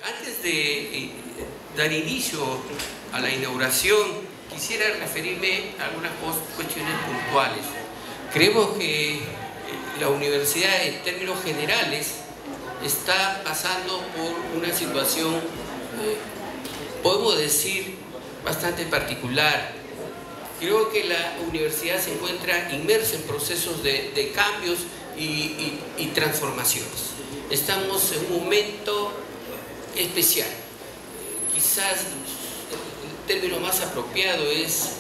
Antes de dar inicio a la inauguración, quisiera referirme a algunas cuestiones puntuales. Creemos que la universidad, en términos generales, está pasando por una situación, podemos decir, bastante particular. Creo que la universidad se encuentra inmersa en procesos de cambios y transformaciones. Estamos en un momento especial. Quizás el término más apropiado es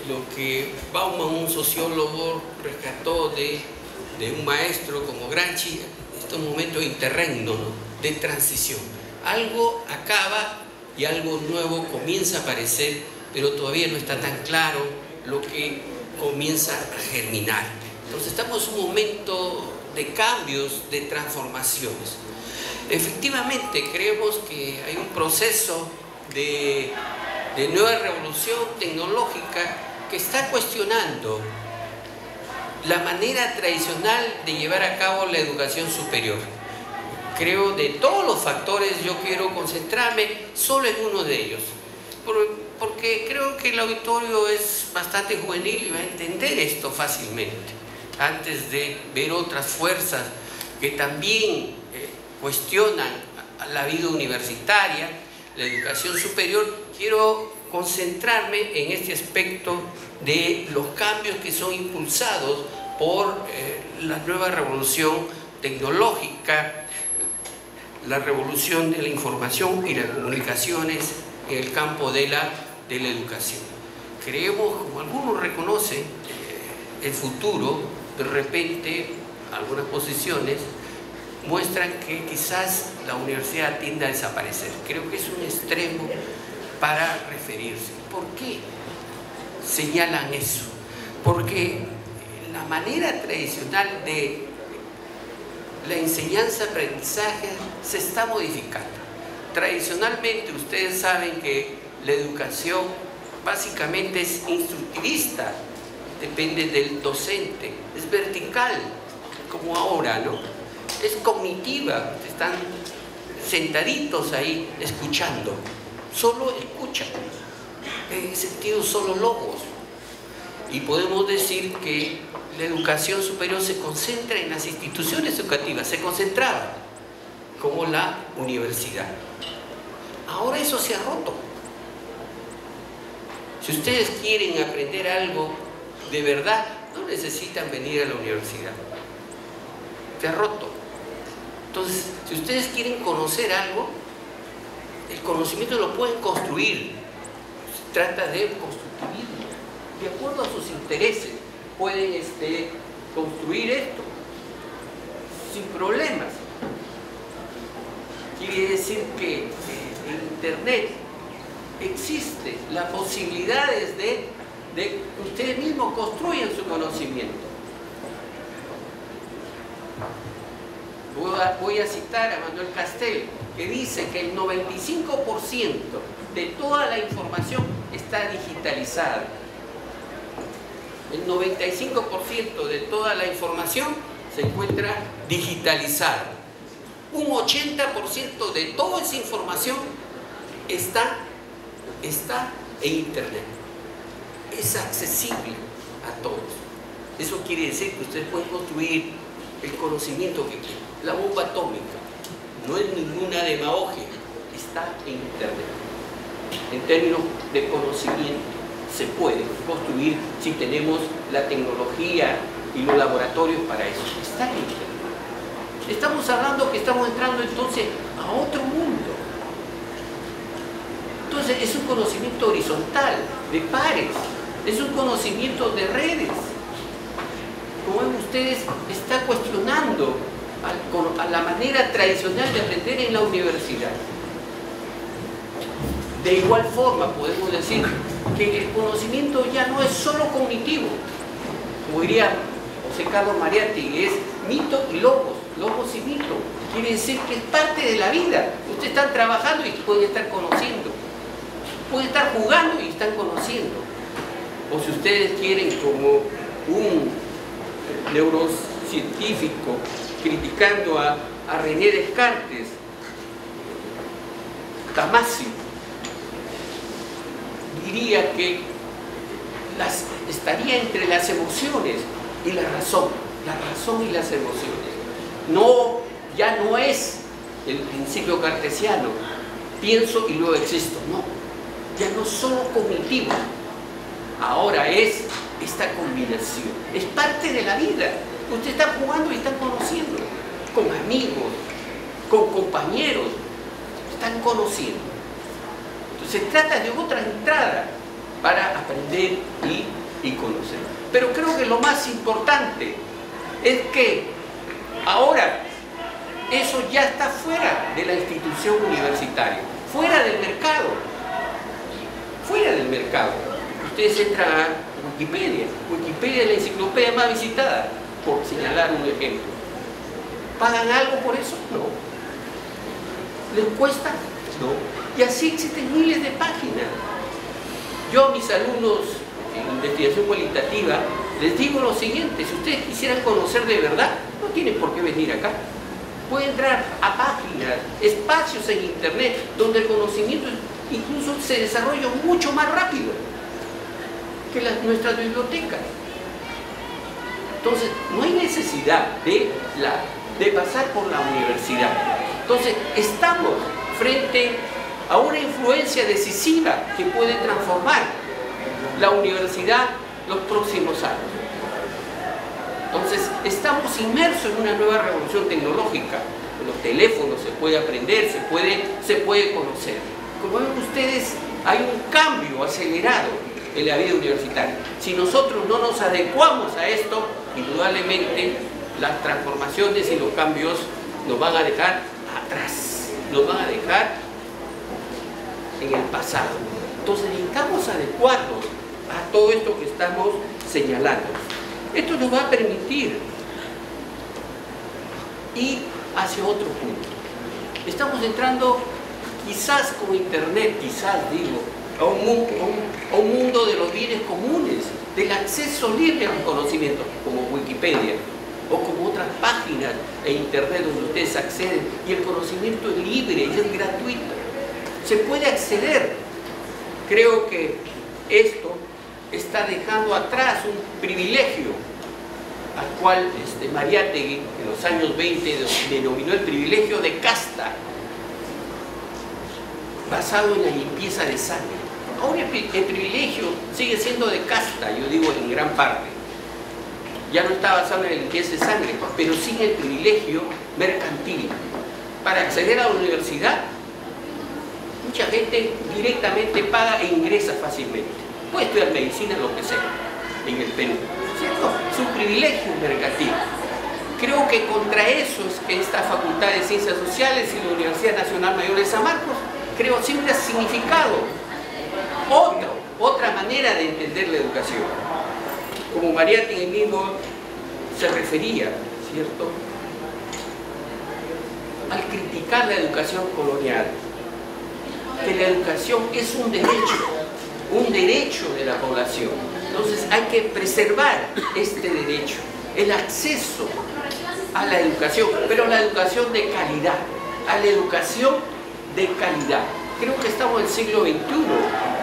lo que Bauman, un sociólogo, rescató de un maestro como Gramsci, estos momentos interregno, ¿no?, de transición. Algo acaba y algo nuevo comienza a aparecer, pero todavía no está tan claro lo que comienza a germinar. Entonces estamos en un momento de cambios, de transformaciones. Efectivamente, creemos que hay un proceso de nueva revolución tecnológica que está cuestionando la manera tradicional de llevar a cabo la educación superior. Creo, de todos los factores, yo quiero concentrarme solo en uno de ellos, porque creo que el auditorio es bastante juvenil y va a entender esto fácilmente. Antes de ver otras fuerzas que también cuestionan la vida universitaria, la educación superior, quiero concentrarme en este aspecto de los cambios que son impulsados por la nueva revolución tecnológica, la revolución de la información y las comunicaciones en el campo de la educación. Creemos, como algunos reconocen, el futuro, de repente, algunas posiciones muestran que quizás la universidad tienda a desaparecer. Creo que es un extremo para referirse. ¿Por qué señalan eso? Porque la manera tradicional de la enseñanza-aprendizaje se está modificando. Tradicionalmente, ustedes saben que la educación básicamente es instructivista, depende del docente, es vertical, como ahora, ¿no? Es cognitiva, están sentaditos ahí escuchando, solo escuchan, en sentido solo logos. Y podemos decir que la educación superior se concentra en las instituciones educativas, se concentraba, como la universidad. Ahora eso se ha roto. Si ustedes quieren aprender algo de verdad, no necesitan venir a la universidad. Se ha roto. Entonces, si ustedes quieren conocer algo, el conocimiento lo pueden construir. Se trata de construirlo. De acuerdo a sus intereses, pueden construir esto sin problemas. Quiere decir que en Internet existe las posibilidades de que ustedes mismos construyan su conocimiento. Voy a citar a Manuel Castells, que dice que el 95% de toda la información está digitalizada. El 95% de toda la información se encuentra digitalizada. Un 80% de toda esa información está en Internet. Es accesible a todos. Eso quiere decir que ustedes pueden construir el conocimiento que quieren. La bomba atómica no es ninguna demagogia, está en Internet. En términos de conocimiento, se puede construir si tenemos la tecnología y los laboratorios para eso. Está en Internet. Estamos hablando que estamos entrando entonces a otro mundo. Entonces es un conocimiento horizontal, de pares, es un conocimiento de redes. Como ven ustedes, está cuestionando a la manera tradicional de aprender en la universidad. De igual forma, podemos decir que el conocimiento ya no es solo cognitivo, como diría José Carlos Mariátegui, es mito y logos, logos y mito. Quiere decir que es parte de la vida. Ustedes están trabajando y pueden estar conociendo, pueden estar jugando y están conociendo. O si ustedes quieren, como un neurocientífico criticando a René Descartes, Damasio diría que estaría entre las emociones y la razón y las emociones. No, ya no es el principio cartesiano, pienso y luego existo, no, ya no solo cognitivo, ahora es esta combinación, es parte de la vida. Usted está jugando y está conociendo, con amigos, con compañeros, están conociendo. Entonces se trata de otra entrada para aprender y conocer. Pero creo que lo más importante es que ahora eso ya está fuera de la institución universitaria, fuera del mercado. Fuera del mercado. Ustedes entran a Wikipedia. Wikipedia es la enciclopedia más visitada, por señalar un ejemplo. ¿Pagan algo por eso? No. ¿Les cuesta? No. Y así existen miles de páginas. Yo a mis alumnos en investigación cualitativa les digo lo siguiente: si ustedes quisieran conocer de verdad, no tienen por qué venir acá. Pueden entrar a páginas, espacios en internet donde el conocimiento incluso se desarrolla mucho más rápido que nuestras bibliotecas. Entonces, no hay necesidad de pasar por la universidad. Entonces, estamos frente a una influencia decisiva que puede transformar la universidad los próximos años. Entonces, estamos inmersos en una nueva revolución tecnológica. Con los teléfonos se puede aprender, se puede conocer. Como ven ustedes, hay un cambio acelerado en la vida universitaria. Si nosotros no nos adecuamos a esto, indudablemente las transformaciones y los cambios nos van a dejar atrás, nos van a dejar en el pasado. Entonces necesitamos adecuarnos a todo esto que estamos señalando. Esto nos va a permitir ir hacia otro punto. Estamos entrando quizás con internet, quizás digo, a un mundo de los bienes comunes, del acceso libre al conocimiento, como Wikipedia o como otras páginas en internet donde ustedes acceden, y el conocimiento es libre y es gratuito, se puede acceder. Creo que esto está dejando atrás un privilegio al cual Mariátegui en los años 20 denominó el privilegio de casta, basado en la limpieza de sangre. Ahora el privilegio sigue siendo de casta, yo digo en gran parte. Ya no está basado en la limpieza de sangre, pero sí en el privilegio mercantil. Para acceder a la universidad, mucha gente directamente paga e ingresa fácilmente. Puede estudiar medicina, lo que sea, en el Perú, ¿cierto? Es un privilegio mercantil. Creo que contra eso es que esta Facultad de Ciencias Sociales y la Universidad Nacional Mayor de San Marcos, creo, siempre ha significado otra manera de entender la educación. Como Mariátegui mismo se refería, ¿cierto?, al criticar la educación colonial, que la educación es un derecho de la población. Entonces hay que preservar este derecho, el acceso a la educación, pero la educación de calidad, a la educación de calidad. Creo que estamos en el siglo XXI,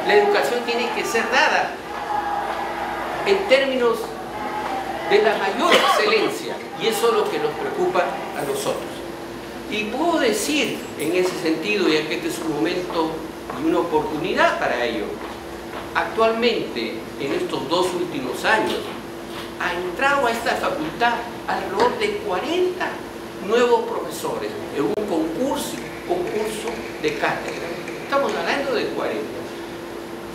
la educación tiene que ser dada en términos de la mayor excelencia, y eso es lo que nos preocupa a nosotros. Y puedo decir en ese sentido, ya que este es un momento y una oportunidad para ello, actualmente, en estos 2 últimos años, ha entrado a esta facultad alrededor de 40 nuevos profesores en un concurso de cátedra. Estamos hablando de 40.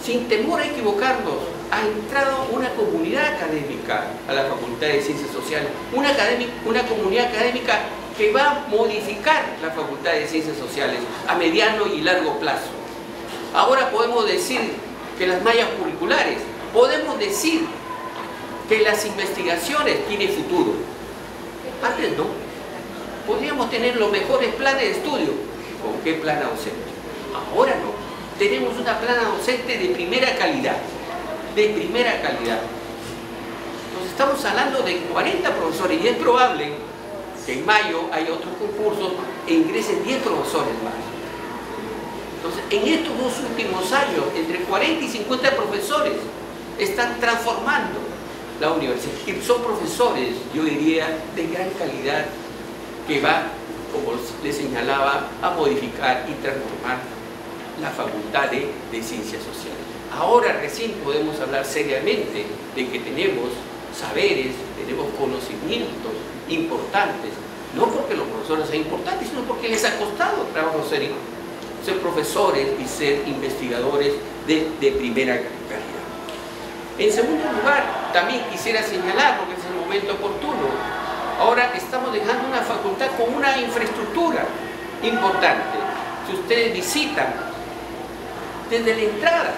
Sin temor a equivocarnos, ha entrado una comunidad académica a la Facultad de Ciencias Sociales, una comunidad académica que va a modificar la Facultad de Ciencias Sociales a mediano y largo plazo. Ahora podemos decir que las mallas curriculares, podemos decir que las investigaciones tienen futuro. Antes no. Podríamos tener los mejores planes de estudio. ¿Con qué plana docente? Ahora no. Tenemos una plana docente de primera calidad. De primera calidad. Entonces estamos hablando de 40 profesores y es probable que en mayo haya otros concursos e ingresen 10 profesores más. Entonces, en estos 2 últimos años, entre 40 y 50 profesores están transformando la universidad. Y son profesores, yo diría, de gran calidad, que va, como les señalaba, a modificar y transformar la Facultad de Ciencias Sociales. Ahora recién podemos hablar seriamente de que tenemos saberes, tenemos conocimientos importantes, no porque los profesores sean importantes, sino porque les ha costado trabajo ser profesores y ser investigadores de primera calidad. En segundo lugar, también quisiera señalar, porque es el momento oportuno, ahora estamos dejando una facultad con una infraestructura importante. Si ustedes visitan, desde la entrada,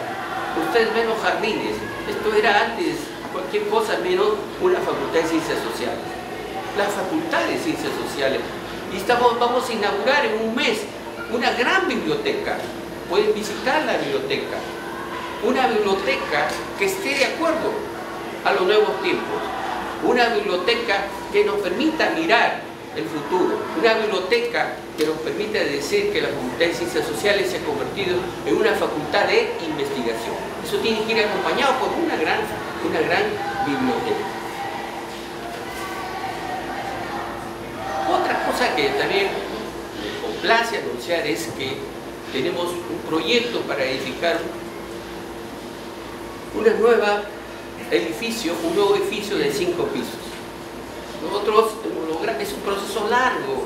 ustedes ven los jardines. Esto era antes cualquier cosa menos una facultad de Ciencias Sociales. La Facultad de Ciencias Sociales. Y vamos a inaugurar en un mes una gran biblioteca. Pueden visitar la biblioteca. Una biblioteca que esté de acuerdo a los nuevos tiempos. Una biblioteca que nos permita mirar el futuro. Una biblioteca que nos permita decir que la Facultad de Ciencias Sociales se ha convertido en una facultad de investigación. Eso tiene que ir acompañado por una gran biblioteca. Otra cosa que también me complace anunciar es que tenemos un proyecto para edificar un nuevo edificio de 5 pisos. Nosotros es un proceso largo,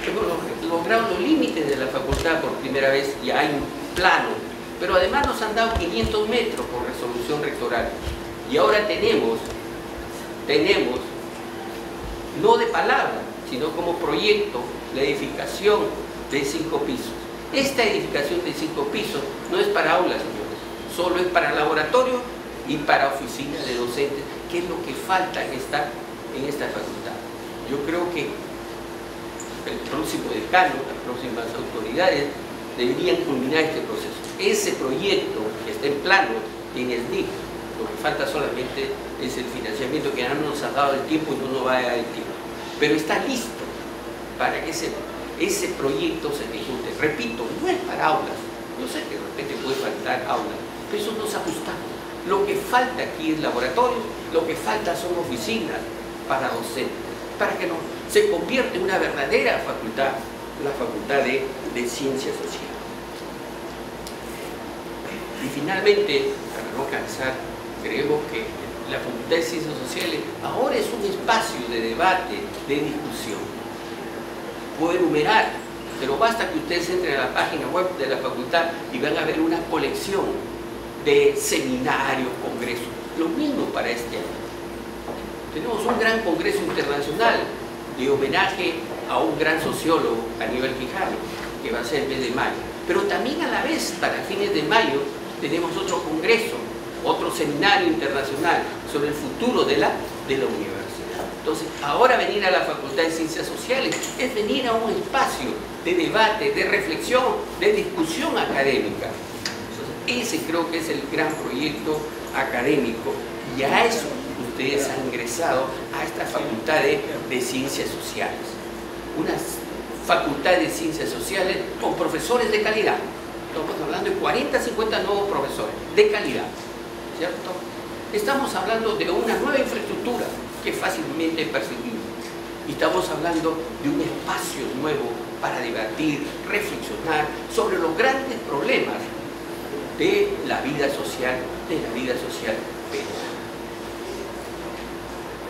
hemos logrado los límites de la facultad por primera vez, ya hay un plano, pero además nos han dado 500 metros por resolución rectoral. Y ahora tenemos, no de palabra, sino como proyecto, la edificación de 5 pisos. Esta edificación de 5 pisos no es para aulas, señores, solo es para laboratorio y para oficinas de docentes, que es lo que falta en esta facultad. Yo creo que el próximo decano, las próximas autoridades deberían culminar este proceso. Ese proyecto que está en plano tiene el DIC, lo que falta solamente es el financiamiento, que ya no nos ha dado el tiempo y no nos va a dar el tiempo. Pero está listo para que ese proyecto se ejecute. Repito, no es para aulas. Yo sé que de repente puede faltar aulas, pero eso no se ajusta. Lo que falta aquí es laboratorio, lo que falta son oficinas para docentes, para que se convierta en una verdadera facultad, la Facultad de Ciencias Sociales. Y finalmente, para no cansar, creemos que la Facultad de Ciencias Sociales ahora es un espacio de debate, de discusión. Puedo enumerar, pero basta que ustedes entren a la página web de la facultad y van a ver una colección de seminarios, congresos, lo mismo para este año. Tenemos un gran congreso internacional de homenaje a un gran sociólogo, Aníbal Quijano, que va a ser el mes de mayo. Pero también a la vez, para fines de mayo, tenemos otro congreso, otro seminario internacional sobre el futuro de la universidad. Entonces, ahora venir a la Facultad de Ciencias Sociales es venir a un espacio de debate, de reflexión, de discusión académica. Ese creo que es el gran proyecto académico, y a eso ustedes han ingresado a esta Facultad de Ciencias Sociales. Una Facultad de Ciencias Sociales con profesores de calidad. Estamos hablando de 40, 50 nuevos profesores de calidad, ¿cierto? Estamos hablando de una nueva infraestructura que es fácilmente percibible. Y estamos hablando de un espacio nuevo para debatir, reflexionar sobre los grandes problemas de la vida social, peruana.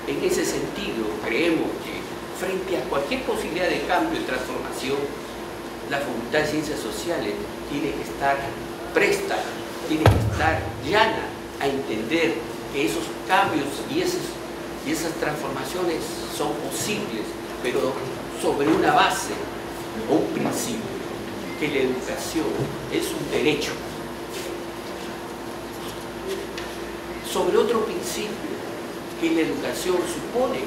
En ese sentido, creemos que frente a cualquier posibilidad de cambio y transformación, la Facultad de Ciencias Sociales tiene que estar presta, tiene que estar llana a entender que esos cambios y esas transformaciones son posibles, pero sobre una base o un principio, que la educación es un derecho. Sobre otro principio, que la educación supone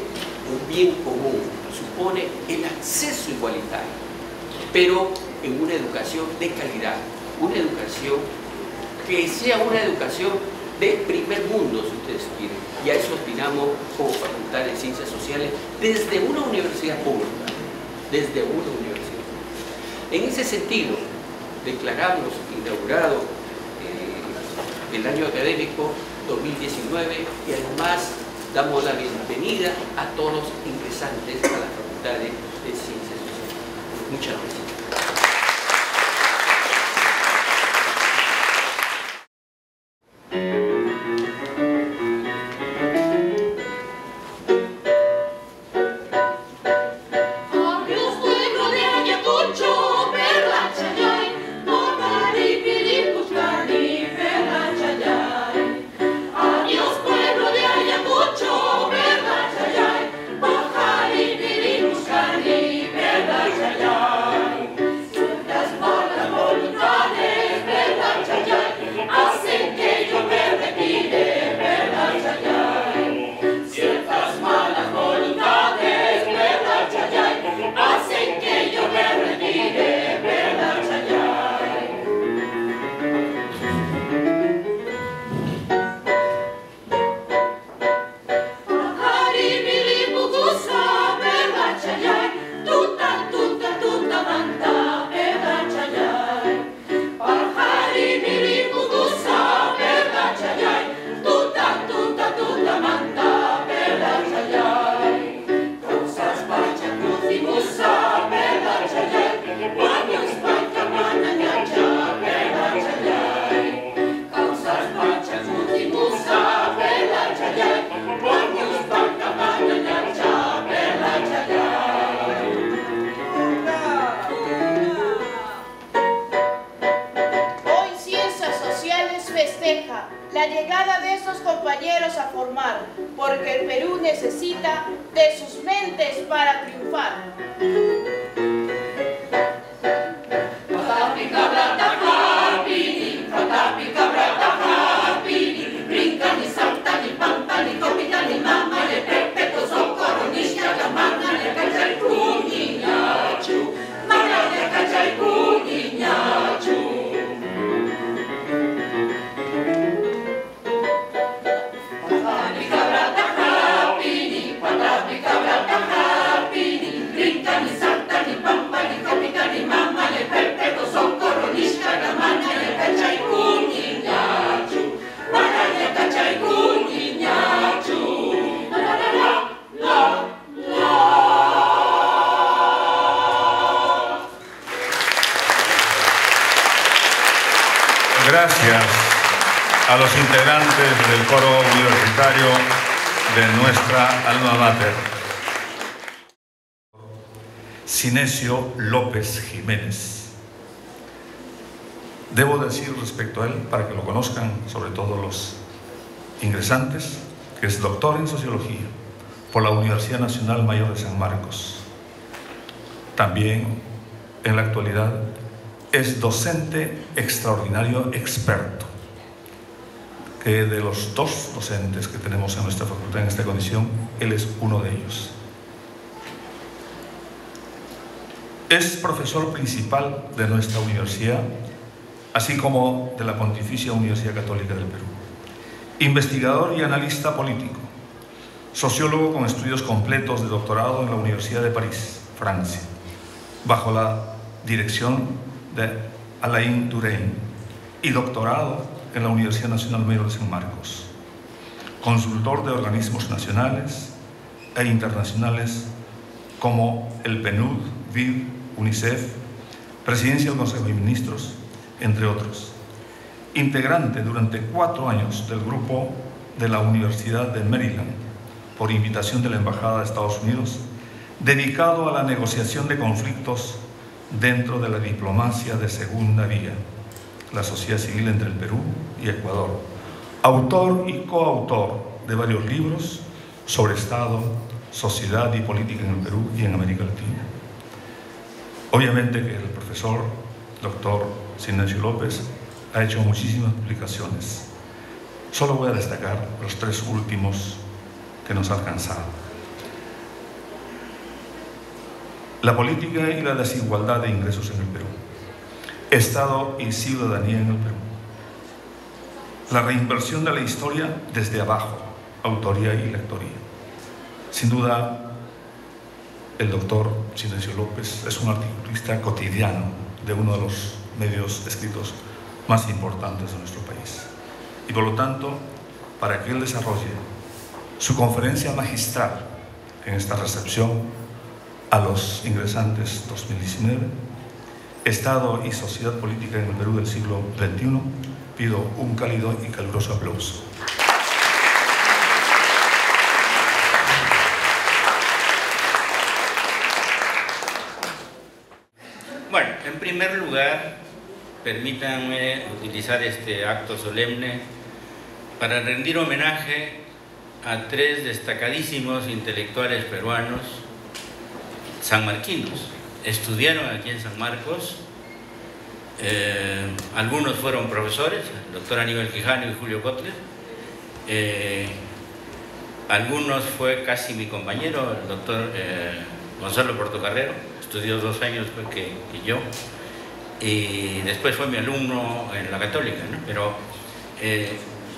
un bien común, supone el acceso igualitario, pero en una educación de calidad, una educación que sea una educación de primer mundo, si ustedes quieren, y a eso aspiramos como Facultad de Ciencias Sociales desde una universidad pública, desde una universidad. En ese sentido, declaramos inaugurado el año académico 2019 y además damos la bienvenida a todos los ingresantes a la Facultad de Ciencias Sociales. Muchas gracias. La llegada de esos compañeros a formar, porque el Perú necesita de sus mentes para triunfar. Brincan y saltan y pampan y copitan y maman, le perpetuo son coronistas, la manga le cacha y cuñachu, manga le cacha y cuñachu. Brincan y saltan y pampan y copitan y maman, le perpetuo son coronistas, la manga le cacha y cuñachu. Gracias a los integrantes del coro universitario de nuestra alma mater. Sinesio López Jiménez. Debo decir respecto a él, para que lo conozcan, sobre todo los ingresantes, que es doctor en Sociología por la Universidad Nacional Mayor de San Marcos. También, en la actualidad, es docente extraordinario experto, que de los dos docentes que tenemos en nuestra facultad en esta condición, él es uno de ellos. Es profesor principal de nuestra universidad, así como de la Pontificia Universidad Católica del Perú. Investigador y analista político, sociólogo con estudios completos de doctorado en la Universidad de París, Francia, bajo la dirección de Alain Touraine, y doctorado en la Universidad Nacional Mayor de San Marcos. Consultor de organismos nacionales e internacionales como el PNUD, BID, UNICEF, Presidencia del Consejo de Ministros, entre otros. Integrante durante 4 años del grupo de la Universidad de Maryland, por invitación de la Embajada de Estados Unidos, dedicado a la negociación de conflictos dentro de la diplomacia de segunda vía, la sociedad civil entre el Perú y Ecuador. Autor y coautor de varios libros sobre Estado, sociedad y política en el Perú y en América Latina. Obviamente que el profesor, doctor Sinesio López, ha hecho muchísimas publicaciones. Solo voy a destacar los 3 últimos que nos ha alcanzado. La política y la desigualdad de ingresos en el Perú. Estado y ciudadanía en el Perú. La reinversión de la historia desde abajo, autoría y lectoría. Sin duda, el doctor Sinesio López es un articulista cotidiano de uno de los medios escritos más importantes de nuestro país. Y por lo tanto, para que él desarrolle su conferencia magistral en esta recepción a los ingresantes 2019, Estado y sociedad política en el Perú del siglo XXI, pido un cálido y caluroso aplauso. Bueno, en primer lugar, permítanme utilizar este acto solemne para rendir homenaje a tres destacadísimos intelectuales peruanos sanmarquinos. Estudiaron aquí en San Marcos, algunos fueron profesores, el doctor Aníbal Quijano y Julio Kotler, algunos fue casi mi compañero, el doctor Gonzalo Portocarrero, estudió 2 años que yo, y después fue mi alumno en la Católica, ¿no? Pero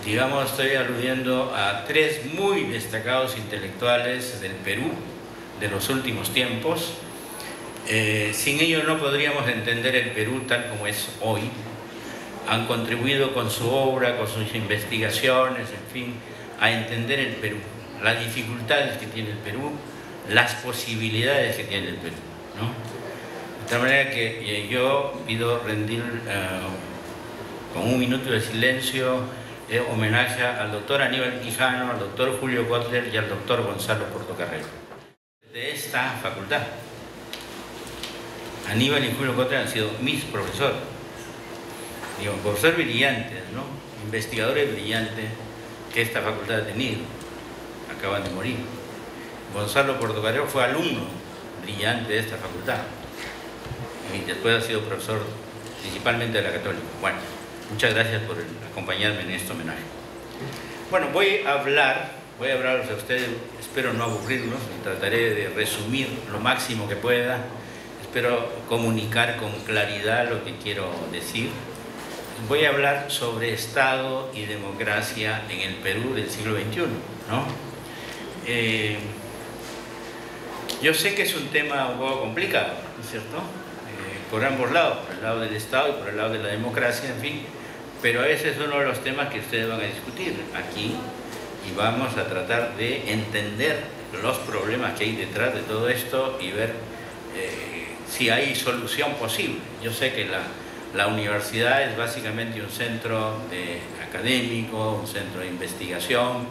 digamos, estoy aludiendo a 3 muy destacados intelectuales del Perú de los últimos tiempos. Sin ellos no podríamos entender el Perú tal como es hoy. Han contribuido con su obra, con sus investigaciones, en fin, a entender el Perú, las dificultades que tiene el Perú, las posibilidades que tiene el Perú, ¿no? De tal manera que yo pido rendir con un minuto de silencio homenaje al doctor Aníbal Quijano, al doctor Julio Kotler y al doctor Gonzalo Portocarrero de esta facultad. Aníbal y Julio Kotler han sido mis profesores, digo, profesores brillantes, ¿no? Investigadores brillantes que esta facultad ha tenido, acaban de morir. Gonzalo Portocarrero fue alumno brillante de esta facultad y después ha sido profesor principalmente de la Católica. Bueno, muchas gracias por acompañarme en este homenaje. Bueno, voy a hablarles a ustedes, espero no aburrirlos, trataré de resumir lo máximo que pueda, espero comunicar con claridad lo que quiero decir. Voy a hablar sobre Estado y democracia en el Perú del siglo XXI, ¿no? Yo sé que es un tema un poco complicado, ¿no es cierto? Por ambos lados, por el lado del Estado y por el lado de la democracia, en fin, pero ese es uno de los temas que ustedes van a discutir aquí y vamos a tratar de entender los problemas que hay detrás de todo esto y ver si hay solución posible. Yo sé que la universidad es básicamente un centro académico, un centro de investigación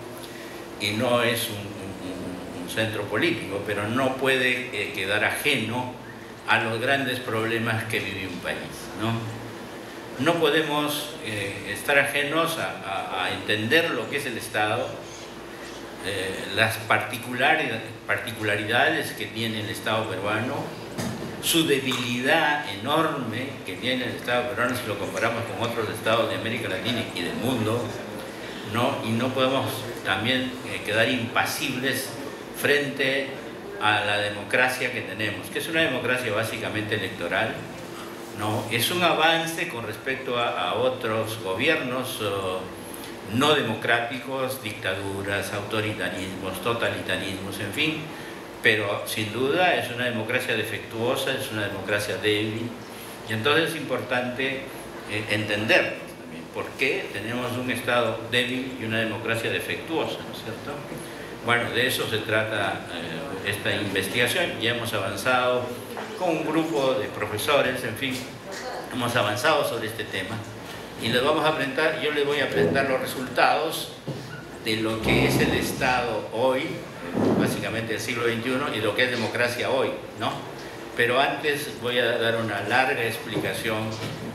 y no es un centro político, pero no puede quedar ajeno a los grandes problemas que vive un país, ¿no? No podemos estar ajenos a entender lo que es el Estado, las particularidades que tiene el Estado peruano, su debilidad enorme que tiene el Estado peruano si lo comparamos con otros estados de América Latina y del mundo, ¿no? Y no podemos también quedar impasibles frente a la democracia que tenemos, que es una democracia básicamente electoral, ¿no? Es un avance con respecto a otros gobiernos no democráticos, dictaduras, autoritarismos, totalitarismos, en fin, pero sin duda es una democracia defectuosa, es una democracia débil, y entonces es importante entender también por qué tenemos un Estado débil y una democracia defectuosa, ¿no es cierto? Bueno, de eso se trata esta investigación. Ya hemos avanzado con un grupo de profesores, en fin, hemos avanzado sobre este tema y les vamos a presentar, yo les voy a presentar los resultados de lo que es el Estado hoy, básicamente del siglo XXI, y lo que es democracia hoy, ¿no? Pero antes voy a dar una larga explicación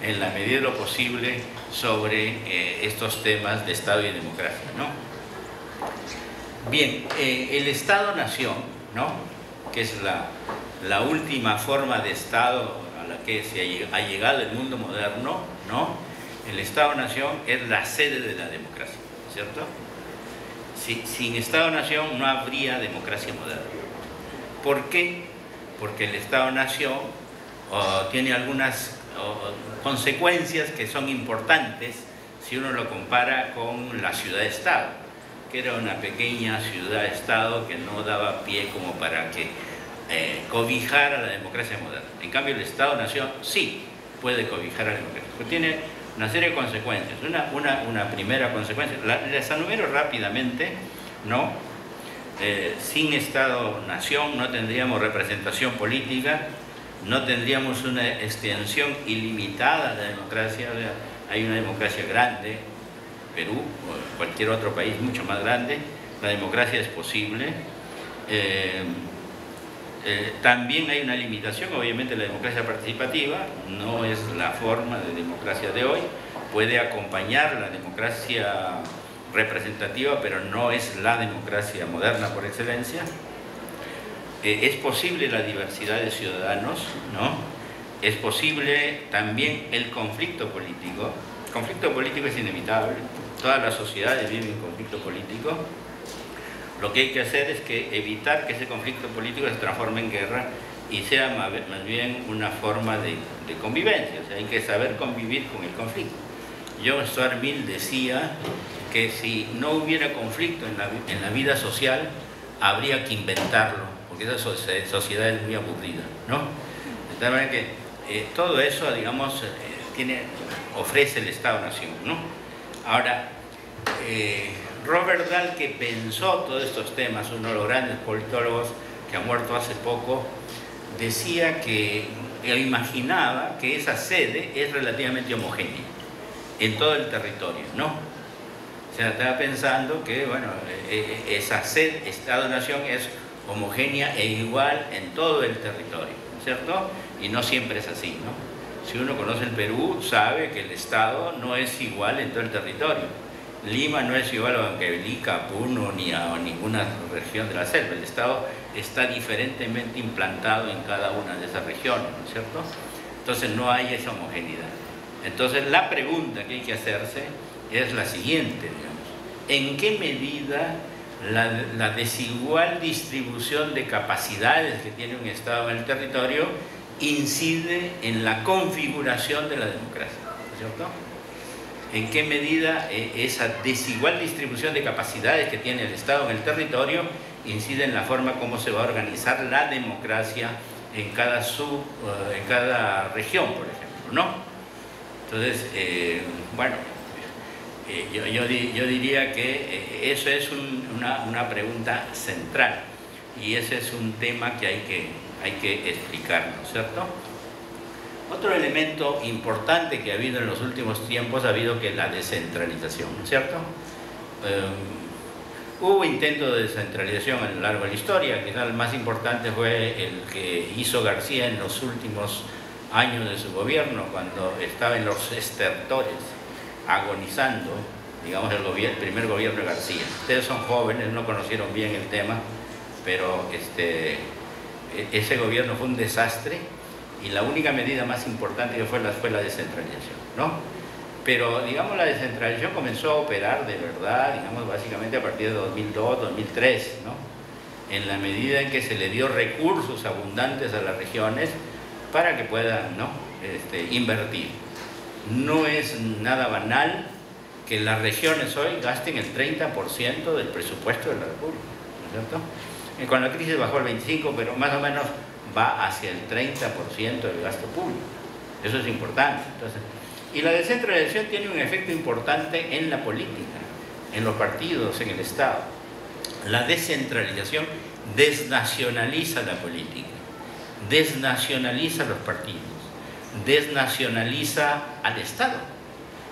en la medida de lo posible sobre estos temas de Estado y democracia, ¿no? Bien, el Estado-Nación, ¿no? Que es la última forma de Estado a la que se ha llegado el mundo moderno, ¿no? El Estado-Nación es la sede de la democracia, ¿cierto? Sin Estado-Nación no habría democracia moderna. ¿Por qué? Porque el Estado-Nación tiene algunas consecuencias que son importantes si uno lo compara con la ciudad-estado, que era una pequeña ciudad-estado que no daba pie como para que cobijara la democracia moderna. En cambio, el Estado-Nación sí, puede cobijar a la democracia. Porque tiene una serie de consecuencias. Una primera consecuencia, las enumero rápidamente, ¿no? Sin Estado-nación no tendríamos representación política, no tendríamos una extensión ilimitada de la democracia. O sea, hay una democracia grande, Perú o cualquier otro país mucho más grande, la democracia es posible. También hay una limitación, obviamente la democracia participativa no es la forma de democracia de hoy, puede acompañar la democracia representativa, pero no es la democracia moderna por excelencia. Es posible la diversidad de ciudadanos, ¿no? Es posible también el conflicto político. El conflicto político es inevitable, todas las sociedades viven en conflicto político. Lo que hay que hacer es evitar que ese conflicto político se transforme en guerra y sea más bien una forma de convivencia. O sea, hay que saber convivir con el conflicto. John Stuart Mill decía que si no hubiera conflicto en la vida social, habría que inventarlo, porque esa sociedad es muy aburrida, ¿no? De tal manera que todo eso, digamos, ofrece el Estado-Nación, ¿no? Ahora, Robert Dahl, que pensó todos estos temas, uno de los grandes politólogos que ha muerto hace poco, decía que imaginaba que esa sede es relativamente homogénea en todo el territorio, ¿no? O sea, estaba pensando que, bueno, esa sede, Estado-Nación, es homogénea e igual en todo el territorio, ¿cierto? Y no siempre es así, ¿no? Si uno conoce el Perú, sabe que el Estado no es igual en todo el territorio. Lima no es igual a Huancavelica, Puno, ni a ninguna región de la selva. El Estado está diferentemente implantado en cada una de esas regiones, ¿no es cierto? Entonces no hay esa homogeneidad. Entonces la pregunta que hay que hacerse es la siguiente, digamos. ¿En qué medida la desigual distribución de capacidades que tiene un Estado en el territorio incide en la configuración de la democracia, ¿no es cierto? ¿En qué medida esa desigual distribución de capacidades que tiene el Estado en el territorio incide en la forma como se va a organizar la democracia en cada región, por ejemplo, ¿no? Entonces, bueno, yo diría que eso es una pregunta central y ese es un tema que hay que explicar, ¿no es cierto? Otro elemento importante que ha habido en los últimos tiempos ha habido que la descentralización, ¿no es cierto? Hubo intentos de descentralización a lo largo de la historia, quizá el más importante fue el que hizo García en los últimos años de su gobierno, cuando estaba en los estertores, agonizando, digamos, el primer gobierno de García. Ustedes son jóvenes, no conocieron bien el tema, pero ese gobierno fue un desastre y la única medida más importante que fue la descentralización, ¿no? Pero, digamos, la descentralización comenzó a operar de verdad, digamos, básicamente a partir de 2002, 2003, ¿no? En la medida en que se le dio recursos abundantes a las regiones para que puedan, ¿no? Invertir. No es nada banal que las regiones hoy gasten el 30% del presupuesto de la República, ¿no es cierto? Con la crisis bajó el 25%, pero más o menos va hacia el 30% del gasto público. Eso es importante. Entonces, y la descentralización tiene un efecto importante en la política, en los partidos, en el Estado. La descentralización desnacionaliza la política, desnacionaliza los partidos, desnacionaliza al Estado.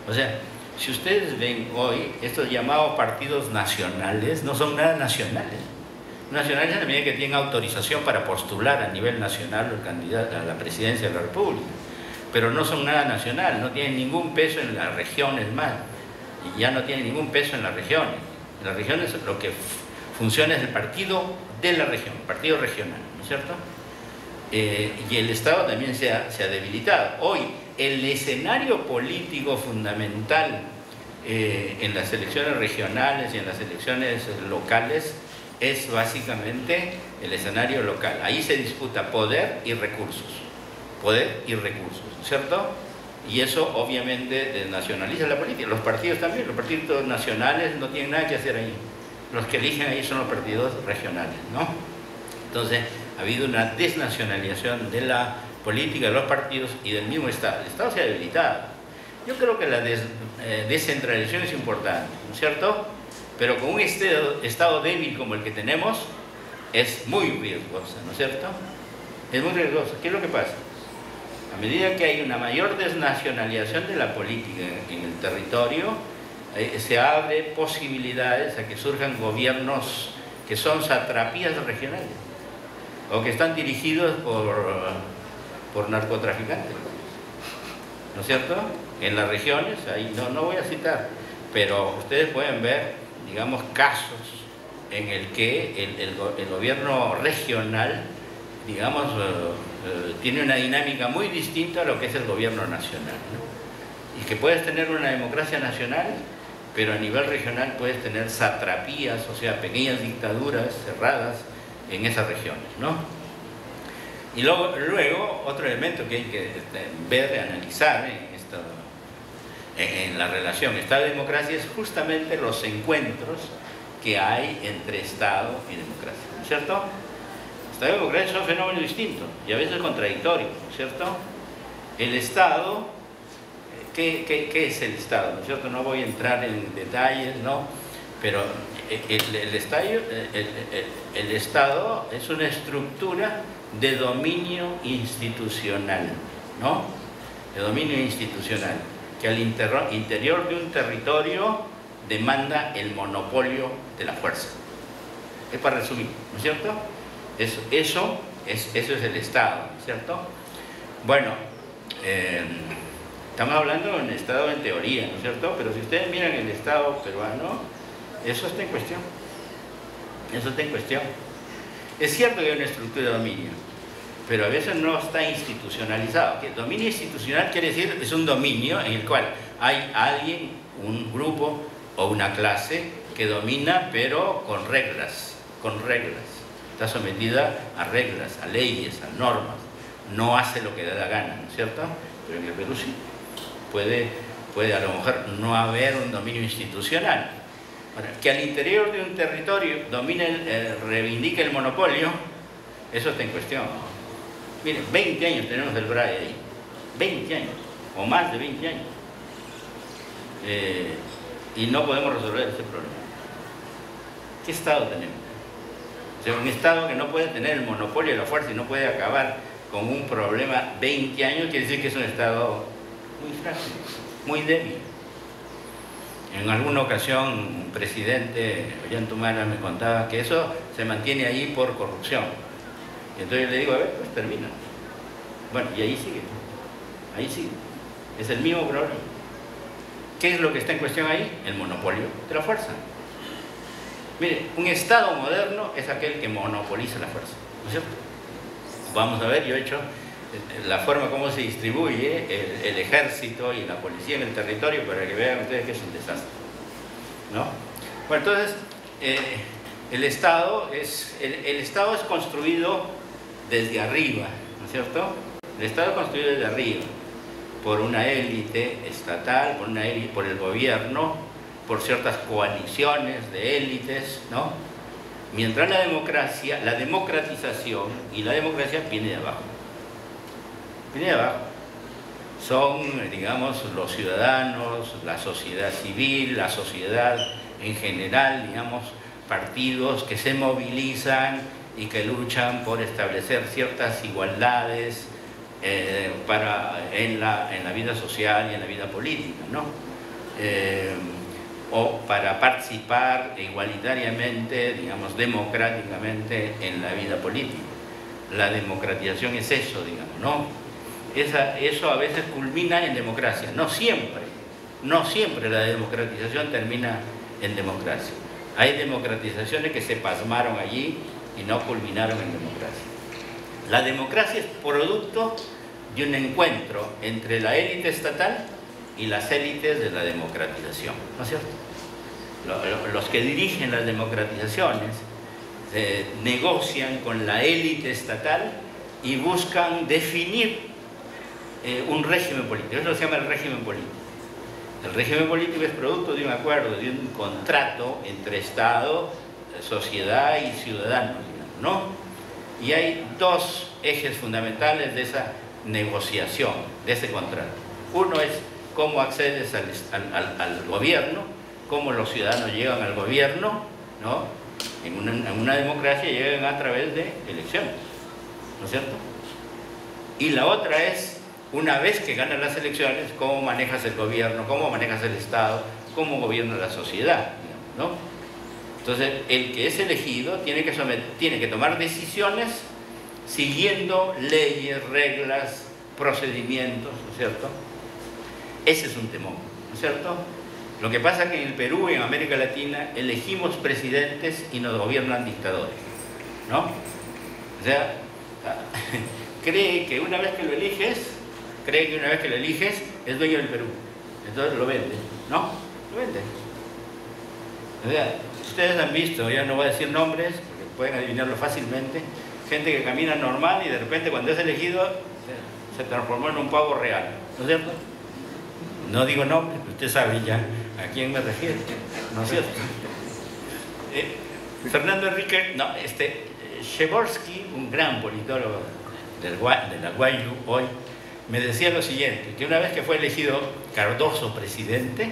O sea, si ustedes ven hoy, estos llamados partidos nacionales no son nada nacionales. Nacionales en la medida que tienen autorización para postular a nivel nacional el candidato a la presidencia de la República, pero no son nada nacional, no tienen ningún peso en las regiones más, y ya no tienen ningún peso en las regiones. En las regiones lo que funciona es el partido de la región, partido regional, ¿no es cierto? Y el Estado también se ha debilitado. Hoy, el escenario político fundamental en las elecciones regionales y en las elecciones locales es básicamente el escenario local. Ahí se disputa poder y recursos, ¿cierto? Y eso obviamente desnacionaliza la política. Los partidos también, los partidos nacionales no tienen nada que hacer ahí. Los que eligen ahí son los partidos regionales, ¿no? Entonces, ha habido una desnacionalización de la política de los partidos y del mismo Estado. El Estado se ha debilitado. Yo creo que la descentralización es importante, ¿no es cierto? Pero con un Estado débil como el que tenemos, es muy riesgosa, ¿no es cierto? Es muy riesgosa. ¿Qué es lo que pasa? A medida que hay una mayor desnacionalización de la política en el territorio, se abre posibilidades a que surjan gobiernos que son satrapías regionales o que están dirigidos por narcotraficantes, ¿no es cierto? En las regiones, ahí no voy a citar, pero ustedes pueden ver, digamos, casos en el que el gobierno regional, digamos, tiene una dinámica muy distinta a lo que es el gobierno nacional, ¿no? Y que puedes tener una democracia nacional, pero a nivel regional puedes tener satrapías, o sea, pequeñas dictaduras cerradas en esas regiones, ¿no? Y luego otro elemento que hay que ver, analizar en la relación Estado-democracia es justamente los encuentros que hay entre Estado y democracia, ¿no es cierto? Estado y democracia son fenómenos distintos y a veces contradictorios, ¿no es cierto? El Estado, ¿qué es el Estado? ¿No es cierto? No voy a entrar en detalles, ¿no? Pero el Estado es una estructura de dominio institucional, ¿no? De dominio institucional, que al interior de un territorio demanda el monopolio de la fuerza. Es para resumir, ¿no es cierto? Eso es el Estado, ¿no es cierto? Bueno, estamos hablando de un Estado en teoría, ¿no es cierto? Pero si ustedes miran el Estado peruano, eso está en cuestión. Eso está en cuestión. Es cierto que hay una estructura de dominio, pero a veces no está institucionalizado. ¿Qué? Dominio institucional quiere decir es un dominio en el cual hay alguien, un grupo o una clase que domina, pero con reglas, Está sometida a reglas, a leyes, a normas. No hace lo que da la gana, ¿no es cierto? Pero en el Perú sí. Puede a lo mejor no haber un dominio institucional. Ahora, que al interior de un territorio reivindique el monopolio, eso está en cuestión. Miren, 20 años tenemos el BRAE ahí. 20 años, o más de 20 años. Y no podemos resolver ese problema. ¿Qué Estado tenemos? O sea, un Estado que no puede tener el monopolio de la fuerza y no puede acabar con un problema 20 años, quiere decir que es un Estado muy frágil, muy débil. En alguna ocasión, un presidente, Ollantumala, me contaba que eso se mantiene ahí por corrupción. Y entonces le digo, a ver, pues termina. Bueno, y ahí sigue. Ahí sigue. Es el mismo problema. ¿Qué es lo que está en cuestión ahí? El monopolio de la fuerza. Mire, un Estado moderno es aquel que monopoliza la fuerza, ¿no es cierto? Vamos a ver, yo he hecho la forma como se distribuye el ejército y la policía en el territorio para que vean ustedes que es un desastre, ¿no? Bueno, entonces, el Estado es construido desde arriba, ¿no es cierto? El Estado es construido desde arriba por una élite estatal, por el gobierno, por ciertas coaliciones de élites, ¿no? Mientras la democratización y la democracia viene de abajo. Viene de abajo. Son, digamos, los ciudadanos, la sociedad civil, la sociedad en general, digamos, partidos que se movilizan y que luchan por establecer ciertas igualdades en la vida social y en la vida política, ¿no? O para participar igualitariamente, digamos, democráticamente en la vida política. La democratización es eso, digamos, ¿no? Eso a veces culmina en democracia, no siempre la democratización termina en democracia. Hay democratizaciones que se pasmaron allí y no culminaron en democracia. La democracia es producto de un encuentro entre la élite estatal y las élites de la democratización, ¿no es cierto? Los que dirigen las democratizaciones negocian con la élite estatal y buscan definir un régimen político. Eso se llama el régimen político. El régimen político es producto de un acuerdo, de un contrato entre Estado, sociedad y ciudadanos, digamos, ¿no? Y hay dos ejes fundamentales de esa negociación de ese contrato. Uno es cómo accedes al gobierno, cómo los ciudadanos llegan al gobierno, ¿no? En una democracia llegan a través de elecciones, ¿no es cierto? Y la otra es, una vez que ganas las elecciones, cómo manejas el gobierno, cómo manejas el Estado, cómo gobierna la sociedad, ¿no? Entonces, el que es elegido tiene que tomar decisiones siguiendo leyes, reglas, procedimientos, ¿no es cierto? Ese es un temor, ¿no es cierto? Lo que pasa es que en el Perú y en América Latina elegimos presidentes y nos gobiernan dictadores, ¿no? O sea, cree que una vez que lo eliges es dueño del Perú. Entonces lo vende, ¿no? Lo vende. O sea, ustedes han visto, ya no voy a decir nombres, porque pueden adivinarlo fácilmente, gente que camina normal y de repente cuando es elegido se transformó en un pavo real, ¿no es cierto? No digo nombres, usted sabe ya a quién me refiero, ¿no es cierto? Fernando Enrique, no, Przeworski, un gran politólogo de la Guayu hoy, me decía lo siguiente, que una vez que fue elegido Cardoso presidente,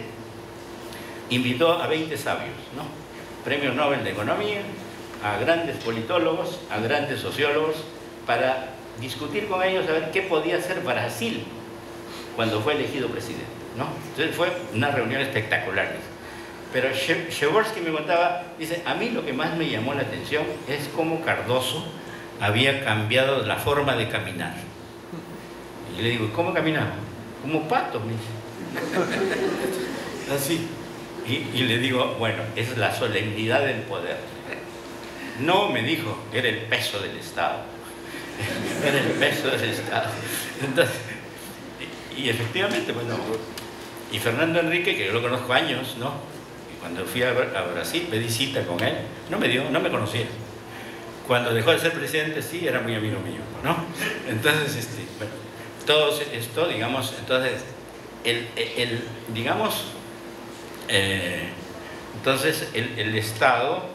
invitó a 20 sabios, ¿no? Premio Nobel de Economía, a grandes politólogos, a grandes sociólogos, para discutir con ellos a ver qué podía hacer Brasil cuando fue elegido presidente, ¿no? Entonces fue una reunión espectacular. Pero Przeworski me contaba, dice, a mí lo que más me llamó la atención es cómo Cardoso había cambiado la forma de caminar. Y le digo, ¿cómo caminaba? Como pato, me dice. Así. Y le digo, bueno, es la solemnidad del poder. No, me dijo, era el peso del Estado. Era el peso del Estado. Entonces, y efectivamente, bueno, y Fernando Enrique, que yo lo conozco años, ¿no? Y cuando fui a Brasil, pedí cita con él, no me conocía. Cuando dejó de ser presidente, sí, era muy amigo mío, ¿no? Entonces, bueno, todo esto, digamos, entonces, entonces el Estado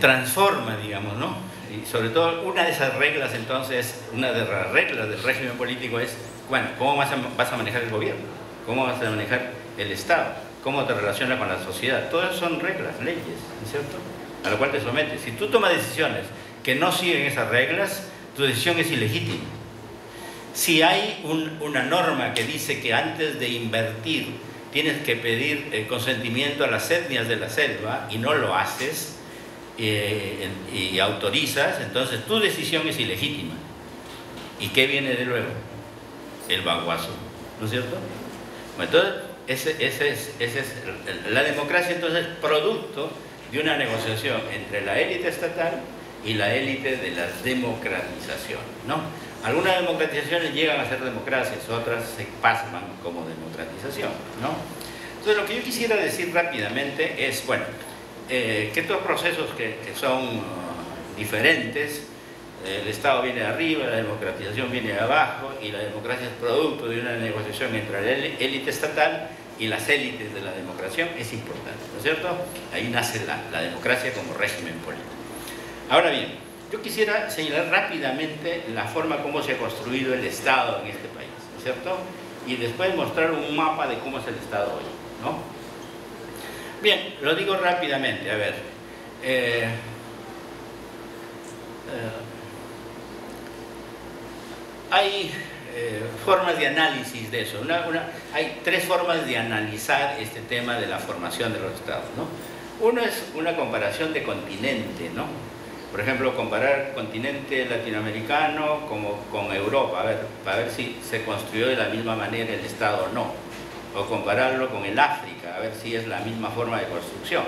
transforma, digamos, ¿no? Y sobre todo, una de esas reglas, entonces, una de las reglas del régimen político es, bueno, ¿cómo vas a manejar el gobierno? ¿Cómo vas a manejar el Estado? ¿Cómo te relaciona con la sociedad? Todas son reglas, leyes, ¿no es cierto? A lo cual te sometes. Si tú tomas decisiones que no siguen esas reglas, tu decisión es ilegítima. Si hay una norma que dice que antes de invertir tienes que pedir consentimiento a las etnias de la selva y no lo haces y autorizas, entonces tu decisión es ilegítima. ¿Y qué viene de luego? El baguazo, ¿no es cierto? Bueno, entonces, la democracia entonces es producto de una negociación entre la élite estatal y la élite de la democratización, ¿no? Algunas democratizaciones llegan a ser democracias, otras se pasman como democratización, ¿no? Entonces, lo que yo quisiera decir rápidamente es, bueno, que estos procesos que son diferentes, el Estado viene de arriba, la democratización viene de abajo, y la democracia es producto de una negociación entre la élite estatal y las élites de la democracia, es importante, ¿no es cierto? Ahí nace la democracia como régimen político. Ahora bien, yo quisiera señalar rápidamente la forma como se ha construido el Estado en este país, ¿no es cierto? Y después mostrar un mapa de cómo es el Estado hoy, ¿no? Bien, lo digo rápidamente, a ver. Hay formas de análisis de eso. Hay tres formas de analizar este tema de la formación de los estados, ¿no? Uno es una comparación de continente, ¿no? Por ejemplo, comparar continente latinoamericano con Europa, para ver si se construyó de la misma manera el estado o no. O compararlo con el África, a ver si es la misma forma de construcción.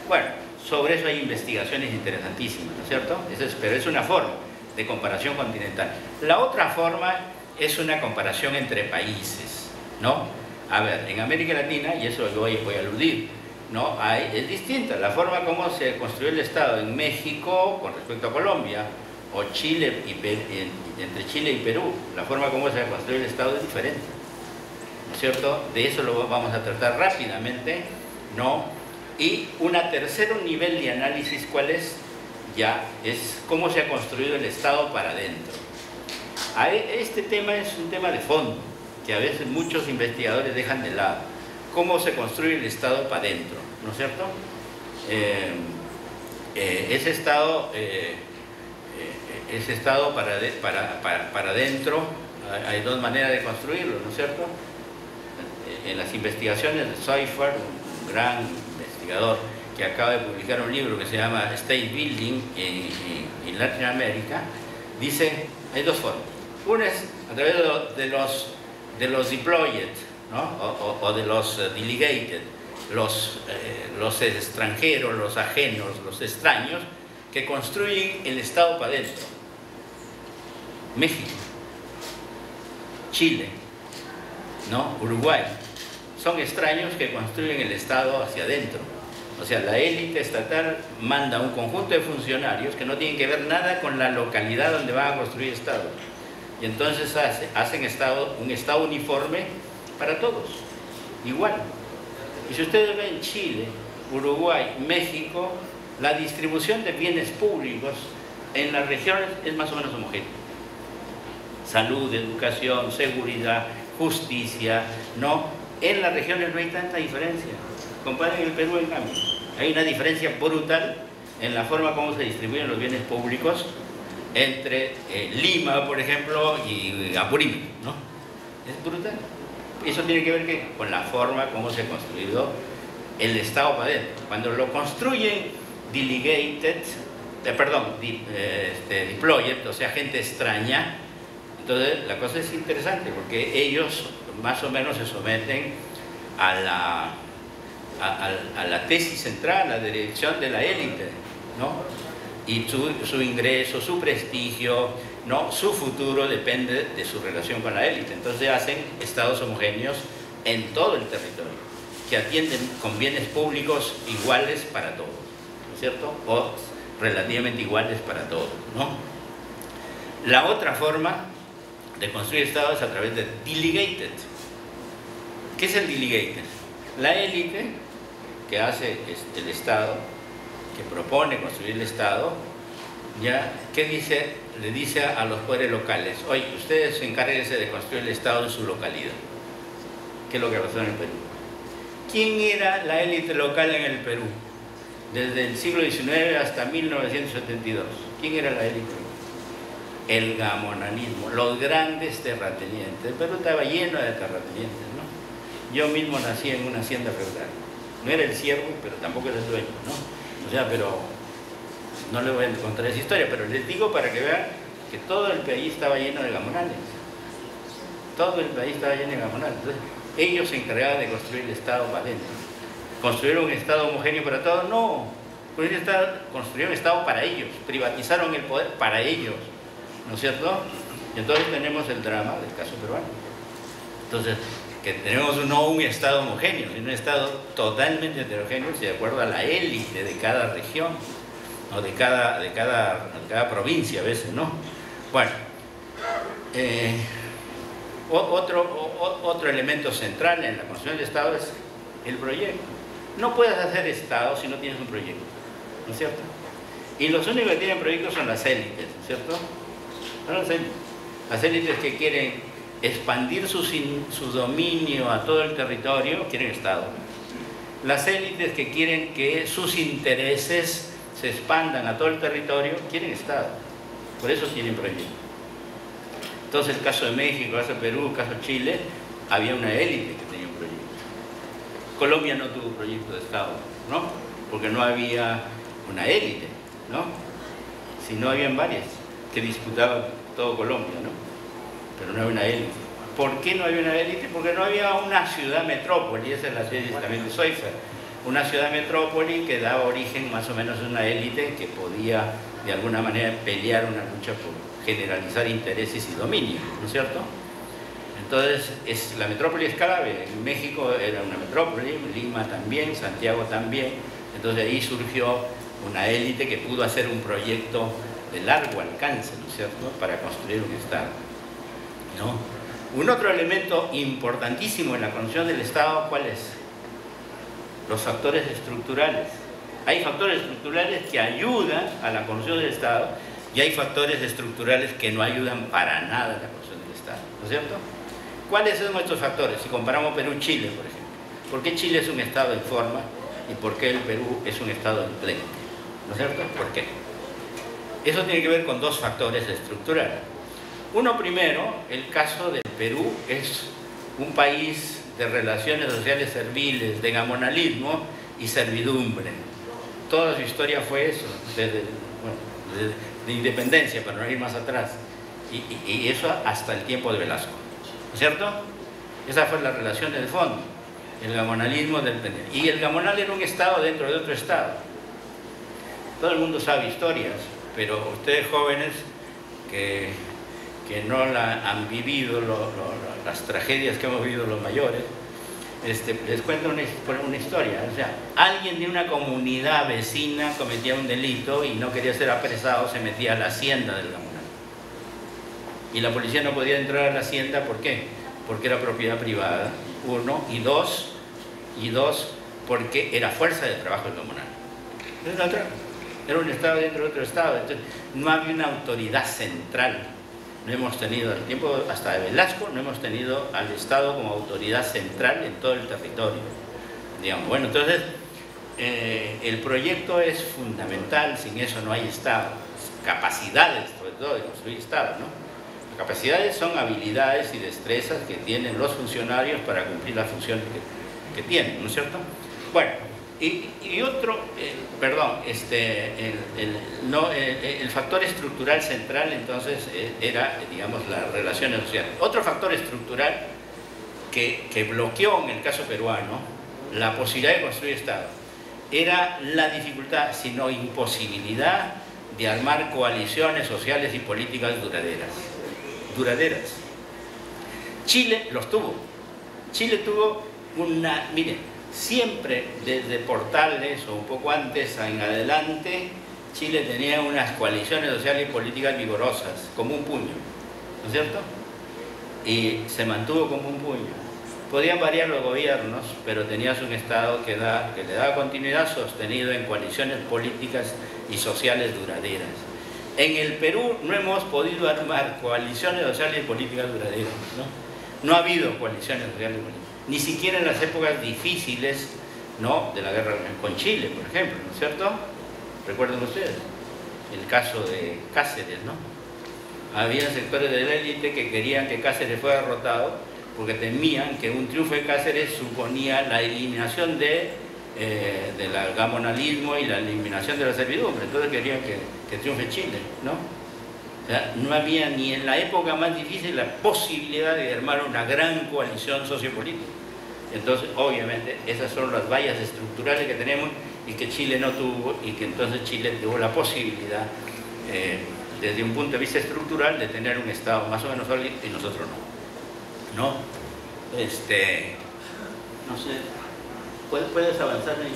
Bueno, sobre eso hay investigaciones interesantísimas, ¿no es cierto? Pero es una forma de comparación continental. La otra forma es una comparación entre países, ¿no? A ver, en América Latina, y eso voy a aludir, ¿no? Es distinta la forma como se construyó el Estado en México con respecto a Colombia, o Chile entre Chile y Perú. La forma como se construyó el Estado es diferente, ¿no es cierto? De eso lo vamos a tratar rápidamente, ¿no? Y un tercer nivel de análisis, ¿cuál es? ya es cómo se ha construido el Estado para adentro. Este tema es un tema de fondo, que a veces muchos investigadores dejan de lado. ¿Cómo se construye el Estado para adentro? ¿No es cierto? Ese Estado para adentro, hay dos maneras de construirlo, ¿no es cierto? En las investigaciones de Seifert, un gran investigador que acaba de publicar un libro que se llama State Building en Latinoamérica, dice, hay dos formas. Una es a través de los deployed, ¿no? o de los delegated, los extranjeros, los ajenos, los extraños, que construyen el Estado para adentro. México, Chile, ¿no? Uruguay, son extraños que construyen el Estado hacia adentro. O sea, la élite estatal manda un conjunto de funcionarios que no tienen que ver nada con la localidad donde van a construir Estado. Y entonces hacen un Estado uniforme para todos, igual. Y si ustedes ven Chile, Uruguay, México, la distribución de bienes públicos en las regiones es más o menos homogénea. Salud, educación, seguridad, justicia, ¿no? En las regiones no hay tanta diferencia. Comparen el Perú, en cambio. Hay una diferencia brutal en la forma como se distribuyen los bienes públicos entre Lima, por ejemplo, y Apurímac, ¿no? Es brutal. Eso tiene que ver con la forma como se ha construido el Estado para adentro. Cuando lo construyen delegated, deployed, o sea, gente extraña, entonces la cosa es interesante porque ellos más o menos se someten a la tesis central, a la dirección de la élite, ¿no? Y su ingreso, su prestigio, ¿no? Su futuro depende de su relación con la élite. Entonces hacen estados homogéneos en todo el territorio, que atienden con bienes públicos iguales para todos, ¿no es cierto? O relativamente iguales para todos, ¿no? La otra forma de construir estados es a través de delegated. ¿Qué es el delegated? La élite que hace el Estado, que propone construir el Estado, ¿ya? ¿Qué dice? Le dice a los poderes locales, oye, ustedes encárguense de construir el Estado en su localidad. ¿Qué es lo que pasó en el Perú? ¿Quién era la élite local en el Perú? Desde el siglo XIX hasta 1972. ¿Quién era la élite? El gamonanismo, los grandes terratenientes. El Perú estaba lleno de terratenientes, ¿no? Yo mismo nací en una hacienda feudal. No era el siervo, pero tampoco era el dueño, ¿no? O sea, pero no le voy a contar esa historia, pero les digo para que vean que todo el país estaba lleno de gamonales. Todo el país estaba lleno de gamonales. Entonces, ellos se encargaban de construir el Estado para adentro. ¿Construyeron un Estado homogéneo para todos? No. Construyeron un Estado para ellos. Privatizaron el poder para ellos. ¿No es cierto? Y entonces tenemos el drama del caso peruano. Entonces, que tenemos no un Estado homogéneo, sino un Estado totalmente heterogéneo, de acuerdo a la élite de cada región, ¿no? de cada provincia a veces, ¿no? Bueno, otro elemento central en la construcción del Estado es el proyecto. No puedes hacer Estado si no tienes un proyecto, ¿no es cierto? Y los únicos que tienen proyectos son las élites, ¿no es cierto? Son las élites que quieren expandir su dominio a todo el territorio, quieren Estado. Las élites que quieren que sus intereses se expandan a todo el territorio, quieren Estado. Por eso tienen proyectos. Entonces, el caso de México, el caso de Perú, el caso de Chile, había una élite que tenía un proyecto. Colombia no tuvo proyecto de Estado, ¿no? Porque no había una élite, ¿no? Si no, habían varias que disputaban todo Colombia, ¿no? Pero no había una élite. ¿Por qué no había una élite? Porque no había una ciudad metrópoli, esa es la tesis también de Seifert. Una ciudad metrópoli que daba origen más o menos a una élite que podía de alguna manera pelear una lucha por generalizar intereses y dominio, ¿no es cierto? Entonces, la metrópoli es clave. En México era una metrópoli, Lima también, Santiago también. Entonces ahí surgió una élite que pudo hacer un proyecto de largo alcance, ¿no es cierto?, para construir un Estado, ¿no? Un otro elemento importantísimo en la construcción del Estado, ¿cuál es? Los factores estructurales. Hay factores estructurales que ayudan a la construcción del Estado y hay factores estructurales que no ayudan para nada a la construcción del Estado, ¿no es cierto? ¿Cuáles son estos factores? Si comparamos Perú-Chile, por ejemplo. ¿Por qué Chile es un Estado en forma y por qué el Perú es un Estado en pleno? ¿No es cierto? ¿Por qué? Eso tiene que ver con dos factores estructurales. Uno primero, el caso del Perú es un país de relaciones sociales serviles, de gamonalismo y servidumbre. Toda su historia fue eso, desde independencia, para no ir más atrás, y eso hasta el tiempo de Velasco, ¿no es cierto? Esa fue la relación del fondo, el gamonalismo del... Y el gamonal era un Estado dentro de otro Estado. Todo el mundo sabe historias, pero ustedes jóvenes que no han vivido las tragedias que hemos vivido los mayores, les cuento una historia. O sea, alguien de una comunidad vecina cometía un delito y no quería ser apresado, se metía a la hacienda del gamonal. Y la policía no podía entrar a la hacienda, ¿por qué? Porque era propiedad privada, uno, y dos, porque era fuerza de trabajo del gamonal. Era un Estado dentro de otro Estado, entonces no había una autoridad central. No hemos tenido, al tiempo hasta de Velasco, no hemos tenido al Estado como autoridad central en todo el territorio. Digamos, bueno, entonces, el proyecto es fundamental, sin eso no hay Estado. Capacidades, sobre todo, de construir Estado, ¿no? Las capacidades son habilidades y destrezas que tienen los funcionarios para cumplir las funciones que tienen, ¿no es cierto? Bueno, y otro, el factor estructural central entonces era, digamos, las relaciones sociales. Otro factor estructural que bloqueó en el caso peruano la posibilidad de construir Estado era la dificultad, sino imposibilidad de armar coaliciones sociales y políticas duraderas. Chile los tuvo. Chile tuvo miren, siempre desde Portales o un poco antes en adelante, Chile tenía unas coaliciones sociales y políticas vigorosas, como un puño, ¿no es cierto? Y se mantuvo como un puño. Podían variar los gobiernos, pero tenías un Estado que le daba continuidad, sostenido en coaliciones políticas y sociales duraderas. En el Perú no hemos podido armar coaliciones sociales y políticas duraderas, ¿no? No ha habido coaliciones sociales y políticas. Ni siquiera en las épocas difíciles, ¿no?, de la guerra con Chile, por ejemplo, ¿no es cierto? Recuerden ustedes el caso de Cáceres, ¿no? Había sectores de la élite que querían que Cáceres fuera derrotado porque temían que un triunfo de Cáceres suponía la eliminación del gamonalismo y la eliminación de la servidumbre. Entonces querían que triunfe Chile, ¿no? O sea, no había ni en la época más difícil la posibilidad de armar una gran coalición sociopolítica. Entonces, obviamente, esas son las vallas estructurales que tenemos y que Chile no tuvo, y que entonces Chile tuvo la posibilidad, desde un punto de vista estructural, de tener un Estado más o menos sólido y nosotros no. No sé, ¿puedes avanzar ahí?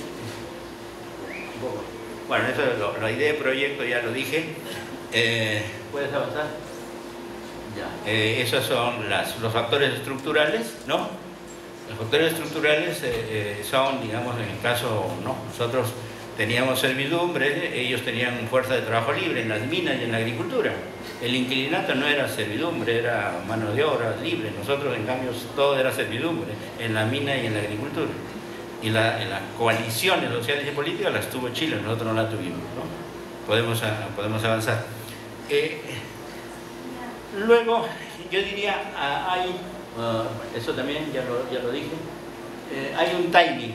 Un poco. Bueno, eso es la idea de proyecto, ya lo dije. ¿Puedes avanzar? Ya. Esos son los factores estructurales, ¿no? Los factores estructurales son, digamos, en el caso, ¿no?, nosotros teníamos servidumbre, ellos tenían fuerza de trabajo libre en las minas y en la agricultura. El inquilinato no era servidumbre, era mano de obra libre. Nosotros, en cambio, todo era servidumbre en la mina y en la agricultura. Y las coaliciones sociales y políticas las tuvo Chile, nosotros no las tuvimos, ¿no? Podemos avanzar. Luego, yo diría, eso también ya lo dije, hay un timing,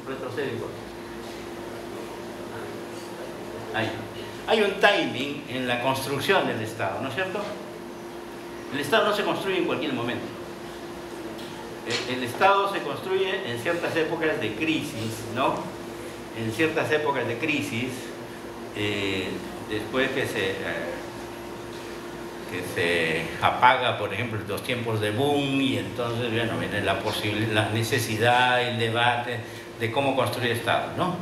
retrocede un poco. Hay un timing en la construcción del Estado, ¿no es cierto? El Estado no se construye en cualquier momento. El Estado se construye en ciertas épocas de crisis, ¿no? En ciertas épocas de crisis, después que se apaga, por ejemplo, los tiempos de boom, y entonces, bueno, viene la necesidad, el debate de cómo construir Estado, ¿no?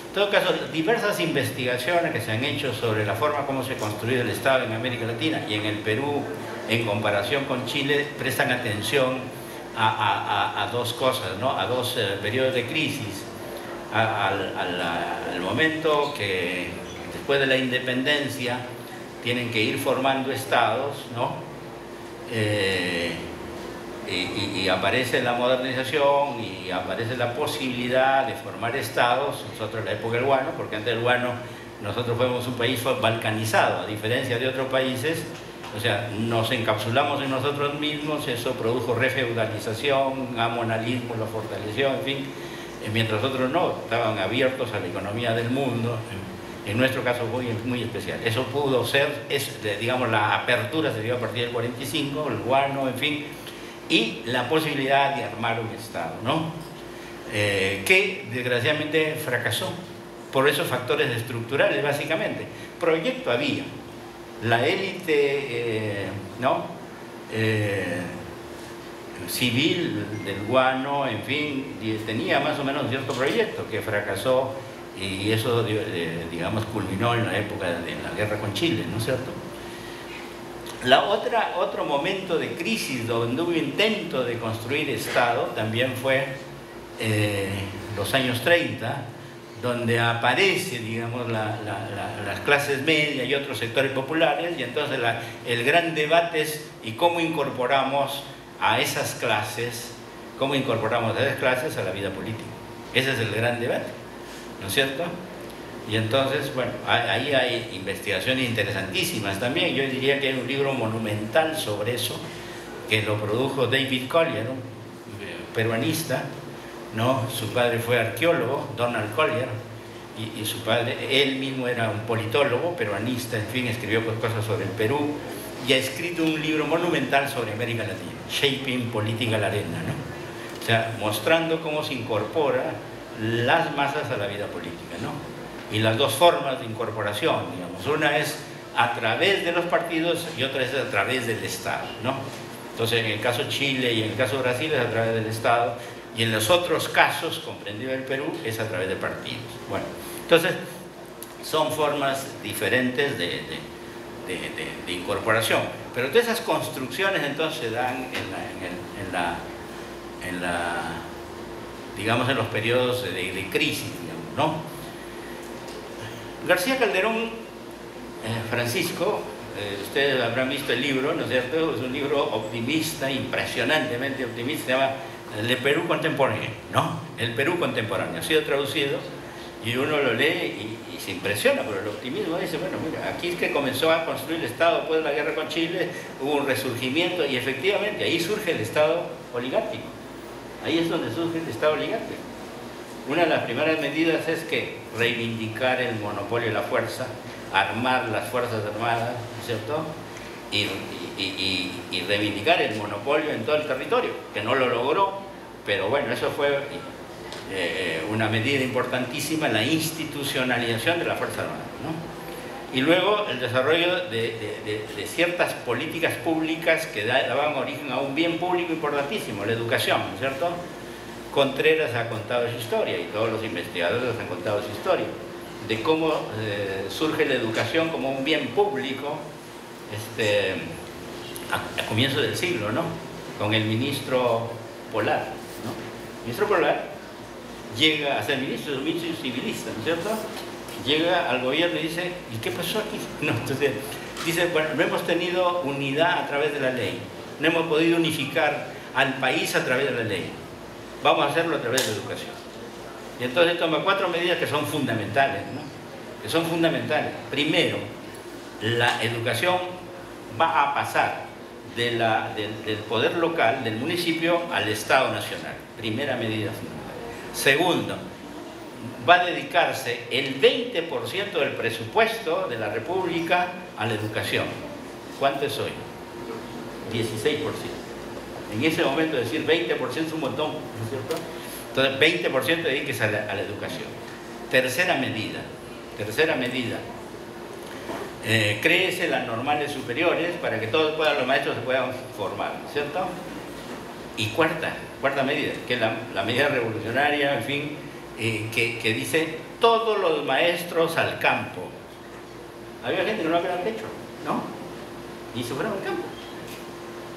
En todo caso, diversas investigaciones que se han hecho sobre la forma como se ha construido el Estado en América Latina y en el Perú, en comparación con Chile, prestan atención a dos cosas, ¿no? A dos periodos de crisis. al momento que después de la independencia tienen que ir formando estados, ¿no? Y aparece la modernización y aparece la posibilidad de formar estados, nosotros en la época del guano, porque antes del guano nosotros fuimos un país balcanizado, a diferencia de otros países, o sea, nos encapsulamos en nosotros mismos, eso produjo refeudalización, amonalismo, lo fortaleció, en fin, mientras otros no, estaban abiertos a la economía del mundo, en nuestro caso muy especial. Eso pudo ser, digamos, la apertura se dio a partir del 45, el guano, en fin, y la posibilidad de armar un Estado, ¿no? Que desgraciadamente fracasó por esos factores estructurales, básicamente. Proyecto había, la élite civil del guano, en fin, tenía más o menos cierto proyecto que fracasó, y eso, digamos, culminó en la época de la guerra con Chile, ¿no es cierto? Otro momento de crisis donde hubo intento de construir Estado también fue los años 30, donde aparece, digamos, las clases medias y otros sectores populares, y entonces el gran debate es ¿y cómo incorporamos a esas clases, a la vida política? Ese es el gran debate, ¿no es cierto? Y entonces, bueno, ahí hay investigaciones interesantísimas también. Yo diría que hay un libro monumental sobre eso, que lo produjo David Collier, un peruanista, ¿no? Su padre fue arqueólogo, Donald Collier, y su padre, él mismo era un politólogo, peruanista, en fin, escribió cosas sobre el Perú, y ha escrito un libro monumental sobre América Latina, Shaping Political Arena, ¿no? O sea, mostrando cómo se incorpora las masas a la vida política, ¿no? Y las dos formas de incorporación, digamos, una es a través de los partidos y otra es a través del Estado, ¿no? Entonces, en el caso de Chile y en el caso de Brasil es a través del Estado, y en los otros casos, comprendido el Perú, es a través de partidos. Bueno, entonces, son formas diferentes de incorporación, pero todas esas construcciones entonces se dan digamos, en los periodos de crisis, digamos, ¿no? García Calderón, Francisco, ustedes habrán visto el libro, ¿no es cierto? Es un libro optimista, impresionantemente optimista, se llama El Perú Contemporáneo, ¿no? El Perú Contemporáneo, ha sido traducido y uno lo lee y se impresiona por el optimismo. Dice, bueno, mira, aquí es que comenzó a construir el Estado después de la guerra con Chile, hubo un resurgimiento y efectivamente ahí surge el Estado oligárquico, ahí es donde surge el Estado oligárquico. Una de las primeras medidas es que reivindicar el monopolio de la fuerza, armar las Fuerzas Armadas, ¿cierto? Y reivindicar el monopolio en todo el territorio, que no lo logró, pero bueno, eso fue una medida importantísima, la institucionalización de la Fuerza Armada, ¿no? Y luego el desarrollo de ciertas políticas públicas que daban origen a un bien público importantísimo, la educación, ¿cierto? Contreras ha contado su historia y todos los investigadores han contado su historia de cómo surge la educación como un bien público a comienzos del siglo, ¿no? Con el ministro Polar, ¿no? El ministro Polar llega a ser ministro, es un ministro civilista, ¿no es cierto? Llega al gobierno y dice, ¿y qué pasó aquí? No, entonces dice, bueno, no hemos tenido unidad a través de la ley, no hemos podido unificar al país a través de la ley. Vamos a hacerlo a través de la educación. Y entonces toma 4 medidas que son fundamentales, ¿no? Que son fundamentales. Primero, la educación va a pasar del poder local, del municipio, al Estado nacional. Primera medida fundamental. Segundo, va a dedicarse el 20% del presupuesto de la República a la educación. ¿Cuánto es hoy? 16%. En ese momento decir 20% es un montón, ¿no es cierto? Entonces 20% dedíquese a la educación. Tercera medida, créese las normales superiores para que todos los maestros se puedan formar, ¿no es cierto? Y cuarta medida, que es la medida revolucionaria, en fin, que dice todos los maestros al campo. Había gente que no lo había hecho, ¿no? Y se fueron al campo.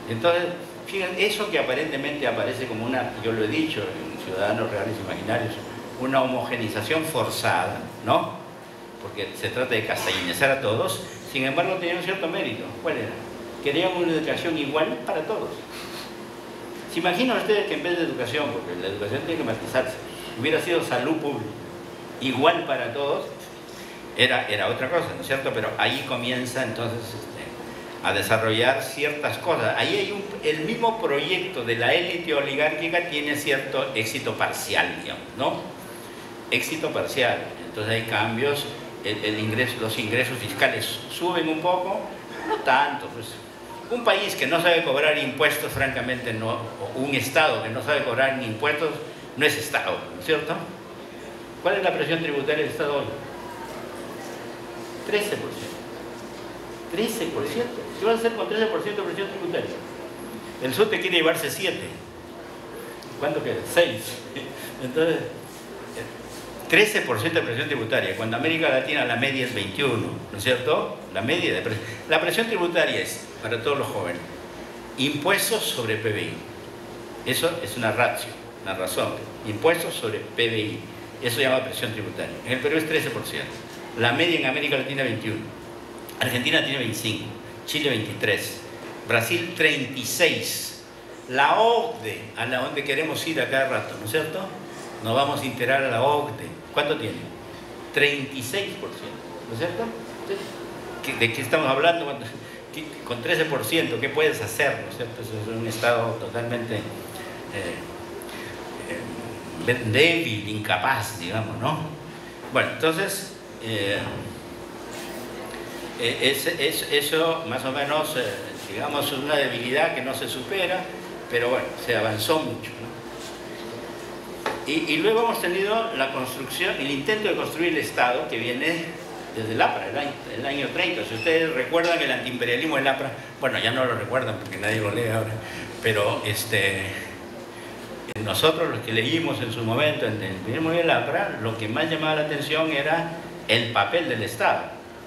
Entonces, fíjense, eso que aparentemente aparece como una, yo lo he dicho, en Ciudadanos Reales Imaginarios, una homogenización forzada, ¿no? Porque se trata de castellanizar a todos. Sin embargo, tenía un cierto mérito. ¿Cuál era? Queríamos una educación igual para todos. ¿Se imaginan ustedes que en vez de educación, porque la educación tiene que matizarse, hubiera sido salud pública igual para todos? Era otra cosa, ¿no es cierto? Pero ahí comienza entonces a desarrollar ciertas cosas. Ahí hay el mismo proyecto de la élite oligárquica tiene cierto éxito parcial, digamos, ¿no? Éxito parcial. Entonces hay cambios, los ingresos fiscales suben un poco, no tanto, pues. Un país que no sabe cobrar impuestos, francamente, no, o un Estado que no sabe cobrar ni impuestos, no es Estado, ¿no es cierto? ¿Cuál es la presión tributaria del Estado hoy? 13%. 13%. ¿Qué vas a hacer con 13% de presión tributaria? El sur te quiere llevarse 7. ¿Cuánto queda? 6. Entonces, 13% de presión tributaria. Cuando América Latina la media es 21, ¿no es cierto? La media de presión. La presión tributaria es, para todos los jóvenes, impuestos sobre PBI. Eso es una ratio, una razón. Impuestos sobre PBI. Eso se llama presión tributaria. En el Perú es 13%. La media en América Latina 21. Argentina tiene 25. Chile 23. Brasil 36. La OCDE, a la donde queremos ir a cada rato, ¿no es cierto? Nos vamos a integrar a la OCDE. ¿Cuánto tiene? 36%, ¿no es cierto? ¿De qué estamos hablando? Con 13%, ¿qué puedes hacer? ¿No es cierto? Eso es un estado totalmente débil, incapaz, digamos, ¿no? Bueno, entonces, eso más o menos, digamos, es una debilidad que no se supera, pero bueno, se avanzó mucho, ¿no? Y luego hemos tenido la construcción, el intento de construir el Estado que viene desde el APRA, el año 30. Si ustedes recuerdan el antiimperialismo del APRA, bueno, ya no lo recuerdan porque nadie lo lee ahora, pero nosotros los que leímos en su momento en el antiimperialismo del APRA, lo que más llamaba la atención era el papel del Estado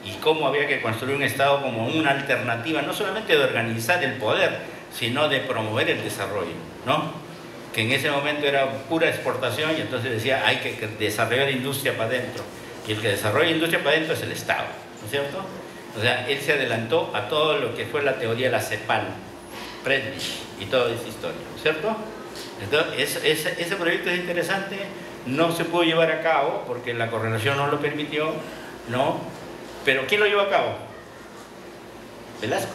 y cómo había que construir un Estado como una alternativa, no solamente de organizar el poder, sino de promover el desarrollo, ¿no? Que en ese momento era pura exportación y entonces decía hay que desarrollar industria para adentro y el que desarrolla industria para adentro es el Estado, ¿no es cierto? O sea, él se adelantó a todo lo que fue la teoría de la CEPAL, Friedrich y toda esa historia, ¿no es cierto? Entonces ese proyecto es interesante, no se pudo llevar a cabo porque la correlación no lo permitió, ¿no? Pero ¿quién lo llevó a cabo? Velasco.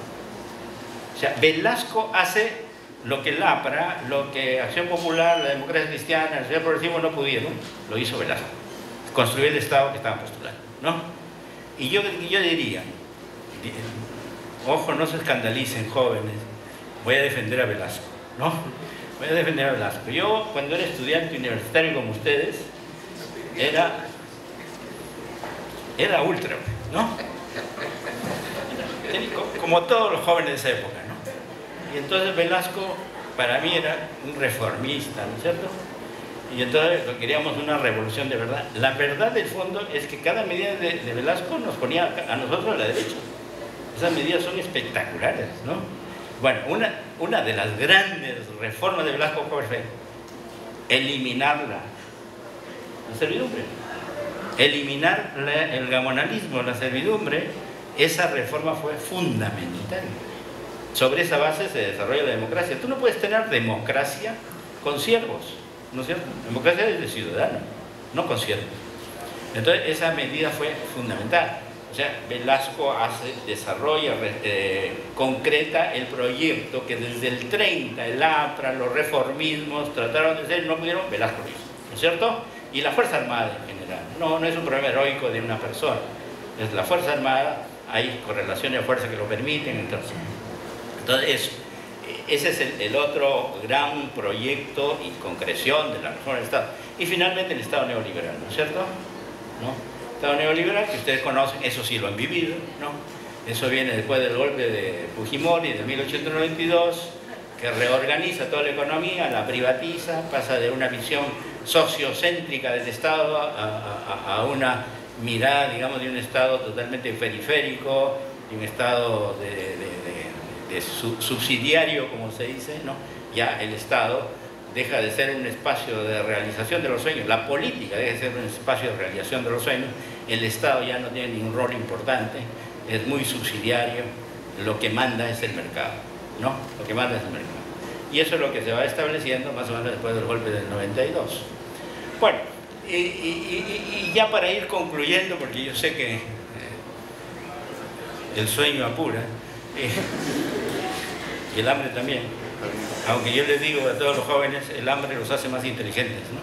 O sea, Velasco hace lo que el APRA, lo que Acción Popular, la Democracia Cristiana, el Social Progresivo no pudieron, lo hizo Velasco. Construir el Estado que estaban postulando, ¿no? Y yo diría, ojo, no se escandalicen, jóvenes, voy a defender a Velasco, ¿no? Voy a defender a Velasco. Yo, cuando era estudiante universitario como ustedes, era ultra, ¿no? Como todos los jóvenes de esa época, ¿no? Y entonces Velasco para mí era un reformista, ¿no es cierto? Y entonces queríamos una revolución de verdad. La verdad del fondo es que cada medida de Velasco nos ponía a nosotros a la derecha. Esas medidas son espectaculares, ¿no? Bueno, una de las grandes reformas de Velasco fue eliminar la servidumbre. Eliminar el gamonalismo, la servidumbre. Esa reforma fue fundamental. Sobre esa base se desarrolla la democracia. Tú no puedes tener democracia con siervos, ¿no es cierto? Democracia es de ciudadanos, no con siervos. Entonces esa medida fue fundamental. O sea, Velasco desarrolla, concreta el proyecto que desde el 30, el APRA, los reformismos trataron de hacer, no pudieron, Velasco lo hizo, ¿no es cierto? Y la Fuerza Armada en general. No es un problema heroico de una persona. Es la Fuerza Armada, hay correlaciones de fuerza que lo permiten, entonces ese es el otro gran proyecto y concreción de la reforma del Estado. Y finalmente el Estado neoliberal, ¿no es cierto? ¿No? Estado neoliberal, que ustedes conocen, eso sí lo han vivido, ¿no? Eso viene después del golpe de Fujimori de 1892, que reorganiza toda la economía, la privatiza, pasa de una visión sociocéntrica del Estado a una mirada, digamos, de un Estado totalmente periférico, de un Estado de subsidiario, como se dice, ¿no? Ya el Estado deja de ser un espacio de realización de los sueños, la política deja de ser un espacio de realización de los sueños, el Estado ya no tiene ningún rol importante, es muy subsidiario, lo que manda es el mercado, ¿no? Lo que manda es el mercado. Y eso es lo que se va estableciendo más o menos después del golpe del 92. Bueno, y ya para ir concluyendo, porque yo sé que el sueño apura, y el hambre también, aunque yo les digo a todos los jóvenes, el hambre los hace más inteligentes, ¿no?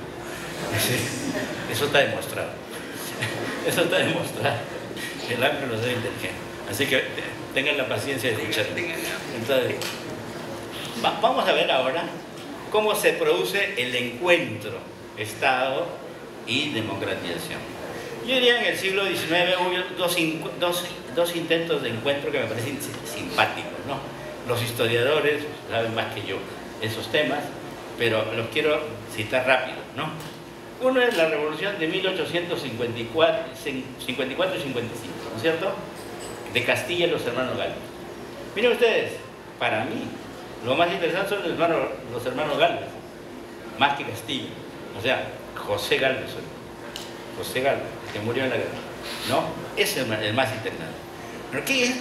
Eso está demostrado. Eso está demostrado. El hambre los hace inteligentes. Así que tengan la paciencia de escuchar. Entonces, vamos a ver ahora cómo se produce el encuentro Estado y democratización. Yo diría en el siglo XIX hubo dos intentos de encuentro que me parecen simpáticos, ¿no? Los historiadores saben más que yo esos temas, pero los quiero citar rápido, ¿no? Uno es la revolución de 1854 y 55, ¿no es cierto? De Castilla y los hermanos Gálvez. Miren ustedes, para mí, lo más interesante son los hermanos Gálvez, más que Castilla. O sea, José Gálvez, que murió en la guerra, ¿no? Ese es el más interesante. ¿Pero qué es?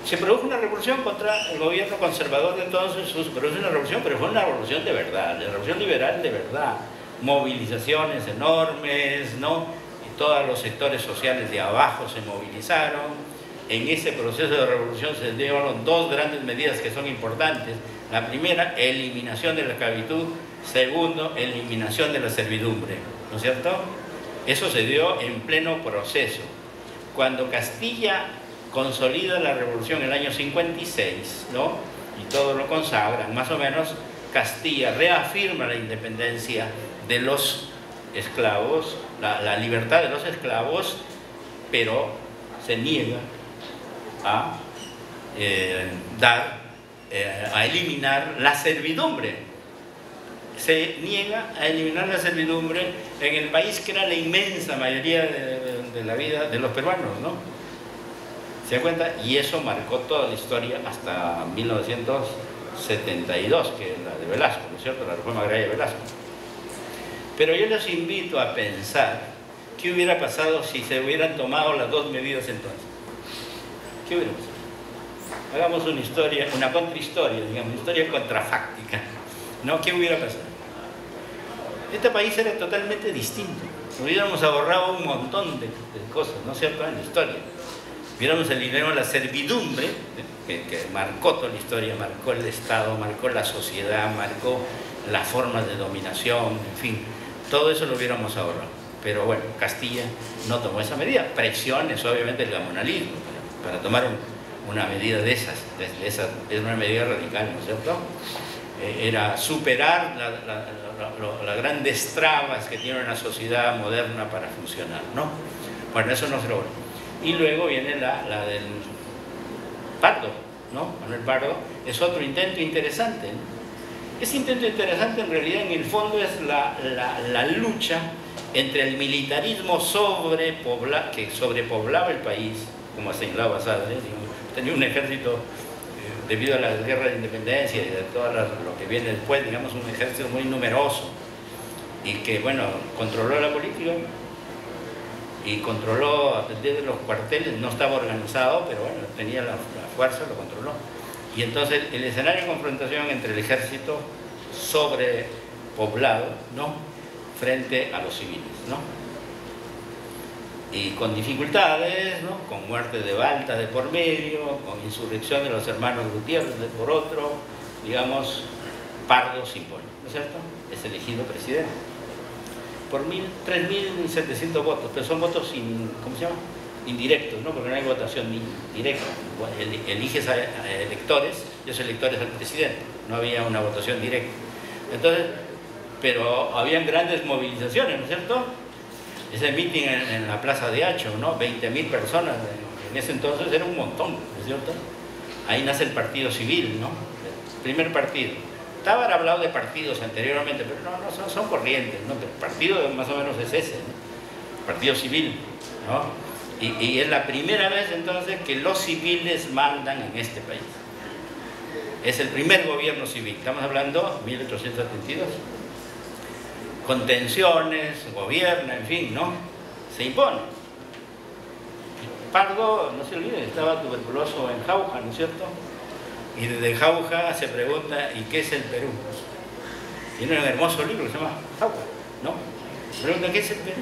Se produjo una revolución contra el gobierno conservador de entonces, se produjo una revolución, pero fue una revolución de verdad, la revolución liberal de verdad. Movilizaciones enormes, ¿no? Y todos los sectores sociales de abajo se movilizaron. En ese proceso de revolución se llevaron dos grandes medidas que son importantes. La primera, eliminación de la esclavitud. Segundo, eliminación de la servidumbre, ¿no es cierto? Eso se dio en pleno proceso. Cuando Castilla consolida la revolución en el año 56, ¿no? Y todo lo consagran, más o menos, Castilla reafirma la independencia de los esclavos, la libertad de los esclavos, pero se niega a a eliminar la servidumbre. Se niega a eliminar la servidumbre en el país que era la inmensa mayoría de la vida de los peruanos, ¿no? ¿Se dan cuenta? Y eso marcó toda la historia hasta 1972, que es la de Velasco, ¿no es cierto? La reforma agraria de Velasco. Pero yo les invito a pensar qué hubiera pasado si se hubieran tomado las dos medidas entonces. ¿Qué hubiera pasado? Hagamos una historia, una contrahistoria, digamos, una historia contrafáctica, ¿no? ¿Qué hubiera pasado? Este país era totalmente distinto. Hubiéramos ahorrado un montón de cosas, ¿no es cierto?, en la historia. Hubiéramos eliminado la servidumbre, que marcó toda la historia, marcó el Estado, marcó la sociedad, marcó las formas de dominación, en fin, todo eso lo hubiéramos ahorrado. Pero bueno, Castilla no tomó esa medida. Presiones, obviamente, el gamonalismo, para tomar una medida de esas, es una medida radical, ¿no es cierto? Era superar las grandes trabas que tiene una sociedad moderna para funcionar, ¿no? Bueno, eso no se logró. Y luego viene la del Pardo, ¿no? Manuel Pardo es otro intento interesante, ¿no? Ese intento interesante en realidad en el fondo es la lucha entre el militarismo que sobrepoblaba el país, como ha señalado Basadre, tenía un ejército debido a la guerra de independencia y de todo lo que viene después, digamos, un ejército muy numeroso y que, bueno, controló la política y controló desde los cuarteles, no estaba organizado, pero bueno, tenía la fuerza, lo controló. Y entonces el escenario de confrontación entre el ejército sobrepoblado, ¿no?, frente a los civiles, ¿no? Y con dificultades, ¿no?, con muerte de Balta de por medio, con insurrección de los hermanos Gutiérrez de por otro, digamos, Pardo se impone, ¿no es cierto? Es elegido presidente por 3.700 votos, pero son votos ¿cómo se llama?, indirectos, ¿no?, porque no hay votación directa. Eliges a electores, y esos electores al presidente, no había una votación directa. Entonces, pero habían grandes movilizaciones, ¿no es cierto? Ese meeting en la Plaza de Hacho, ¿no?, 20.000 personas, en ese entonces era un montón, ¿no es cierto? Ahí nace el Partido Civil, ¿no?, el primer partido. Estaban hablado de partidos anteriormente, pero no son corrientes, ¿no? El partido más o menos es ese, ¿no?, Partido Civil, ¿no? Y es la primera vez entonces que los civiles mandan en este país. Es el primer gobierno civil, estamos hablando de 1872, contenciones, gobierna, en fin, ¿no? Se impone. Pardo, no se olviden, estaba tuberculoso en Jauja, ¿no es cierto? Y desde Jauja se pregunta, ¿y qué es el Perú? Tiene un hermoso libro que se llama Jauja, ¿no? Se pregunta, ¿qué es el Perú?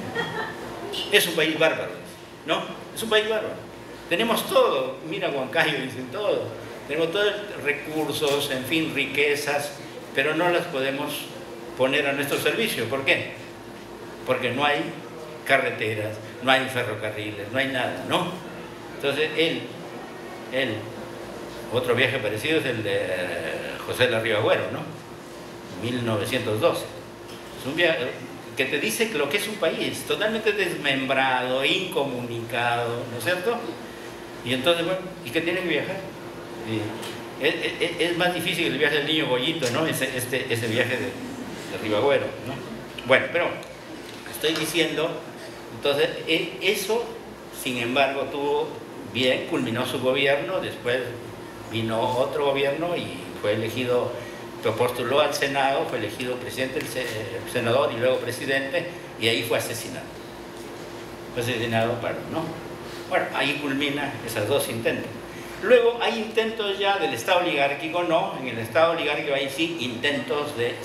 Es un país bárbaro, ¿no? Es un país bárbaro. Tenemos todo, mira Huancayo, dicen todo. Tenemos todos recursos, en fin, riquezas, pero no las podemos poner a nuestro servicio. ¿Por qué? Porque no hay carreteras, no hay ferrocarriles, no hay nada, ¿no? Entonces él, otro viaje parecido es el de José Larriba Agüero, ¿no? 1912. Es un viaje que te dice lo que es un país totalmente desmembrado, incomunicado, ¿no es cierto? Y entonces, bueno, ¿y qué tiene que viajar? Es más difícil el viaje del niño Goyito, ¿no? Ese viaje de Ribagüero, ¿no? Bueno, pero estoy diciendo, entonces, eso, sin embargo, culminó su gobierno, después vino otro gobierno y fue elegido, postuló al Senado, fue elegido presidente, senador y luego presidente, y ahí fue asesinado. Fue asesinado Pardo, ¿no? Bueno, ahí culmina esos dos intentos. Luego hay intentos ya del Estado oligárquico, no, en el Estado oligárquico hay sí intentos de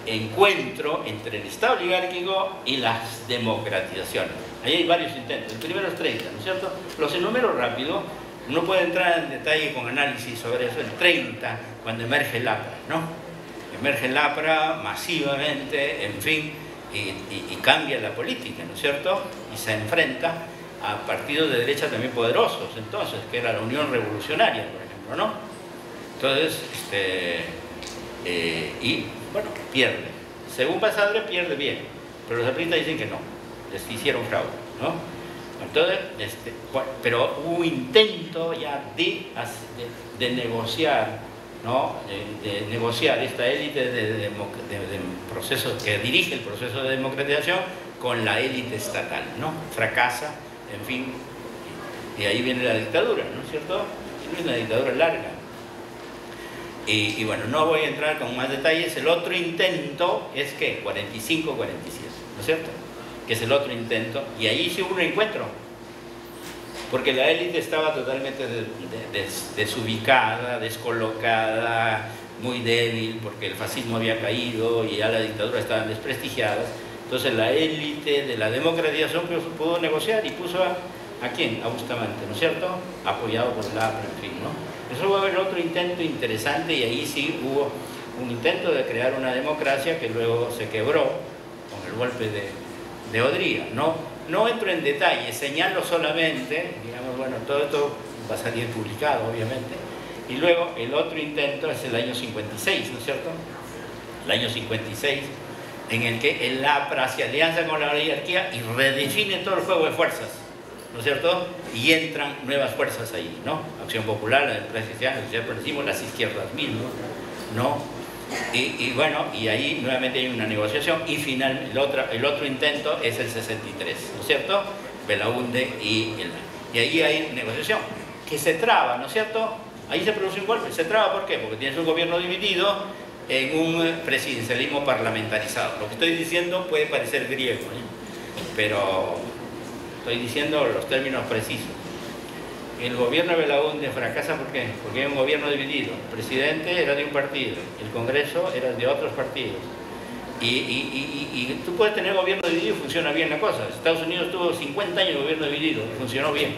encuentro entre el Estado oligárquico y las democratizaciones. Ahí hay varios intentos, el primero es 30, ¿no es cierto? Los enumero rápido, no puedo entrar en detalle con análisis sobre eso. El 30, cuando emerge el APRA, ¿no? Emerge el APRA masivamente, en fin, y cambia la política, ¿no es cierto? Y se enfrenta a partidos de derecha también poderosos, entonces, que era la Unión Revolucionaria, por ejemplo, ¿no? Entonces, y bueno, pierde. Según Basadre, pierde bien, pero los apristas dicen que no, les hicieron fraude, ¿no? Entonces, bueno, pero hubo un intento ya de negociar, ¿no? De negociar esta élite de procesos que dirige el proceso de democratización con la élite estatal, ¿no? Fracasa, en fin, y ahí viene la dictadura, ¿no es cierto? Es una dictadura larga. Y bueno, no voy a entrar con más detalles. El otro intento es que 45-47, ¿no es cierto? Que es el otro intento, y ahí sí hubo un encuentro, porque la élite estaba totalmente desubicada, descolocada, muy débil, porque el fascismo había caído y ya la dictadura estaban desprestigiadas. Entonces la élite de la democratización pudo negociar y puso ¿a quién? A Bustamante, ¿no es cierto? Apoyado por la APRA, en fin, ¿no? Eso fue el otro intento interesante, y ahí sí hubo un intento de crear una democracia que luego se quebró con el golpe de Odría. No entro en detalle, señalo solamente, digamos, bueno, todo esto va a salir publicado, obviamente. Y luego el otro intento es el año 56, ¿no es cierto? El año 56, en el que el APRA se alianza con la oligarquía y redefine todo el juego de fuerzas, ¿no es cierto? Y entran nuevas fuerzas ahí, ¿no? Acción Popular, la democracia cristiana, las izquierdas mismas, ¿no? Y bueno, y ahí nuevamente hay una negociación, y final, el otro intento es el 63, ¿no es cierto? Belaúnde y ahí hay negociación, que se traba, ¿no es cierto? Ahí se produce un golpe, se traba, ¿por qué? Porque tienes un gobierno dividido en un presidencialismo parlamentarizado. Lo que estoy diciendo puede parecer griego, ¿eh? Pero estoy diciendo los términos precisos. El gobierno de Belaúnde fracasa, ¿por qué? Porque hay un gobierno dividido. El presidente era de un partido, el Congreso era de otros partidos. Y tú puedes tener gobierno dividido y funciona bien la cosa. Estados Unidos tuvo 50 años de gobierno dividido y funcionó bien,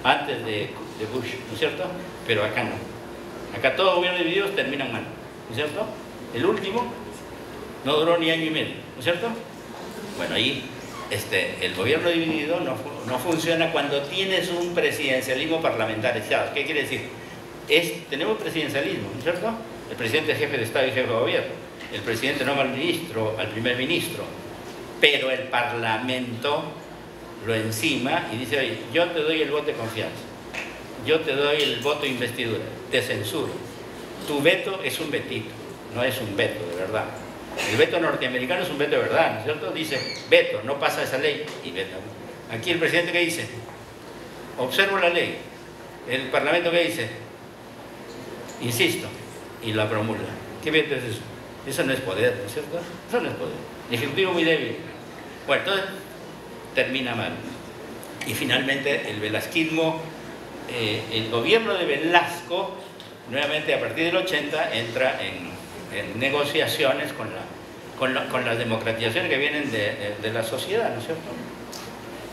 antes de Bush, ¿no es cierto? Pero acá no. Acá todos los gobiernos divididos terminan mal, ¿no es cierto? El último no duró ni año y medio, ¿no es cierto? Bueno, ahí el gobierno dividido no funciona cuando tienes un presidencialismo parlamentarizado. ¿Qué quiere decir? Tenemos presidencialismo, ¿no es cierto? El presidente es jefe de Estado y jefe de gobierno. El presidente nombra al primer ministro, pero el Parlamento lo encima y dice: oye, yo te doy el voto de confianza, yo te doy el voto de investidura, te censuro. Tu veto es un vetito, no es un veto de verdad. El veto norteamericano es un veto de verdad, ¿no es cierto? Dice, veto, no pasa esa ley, y veto. Aquí el presidente, ¿qué dice? Observo la ley. El Parlamento, ¿qué dice? Insisto, y la promulga. ¿Qué veto es eso? Eso no es poder, ¿no es cierto? Eso no es poder. El Ejecutivo muy débil. Bueno, entonces termina mal. Y finalmente el velasquismo, el gobierno de Velasco, nuevamente a partir del 80, entra en negociaciones con las democratizaciones que vienen de la sociedad, ¿no es cierto?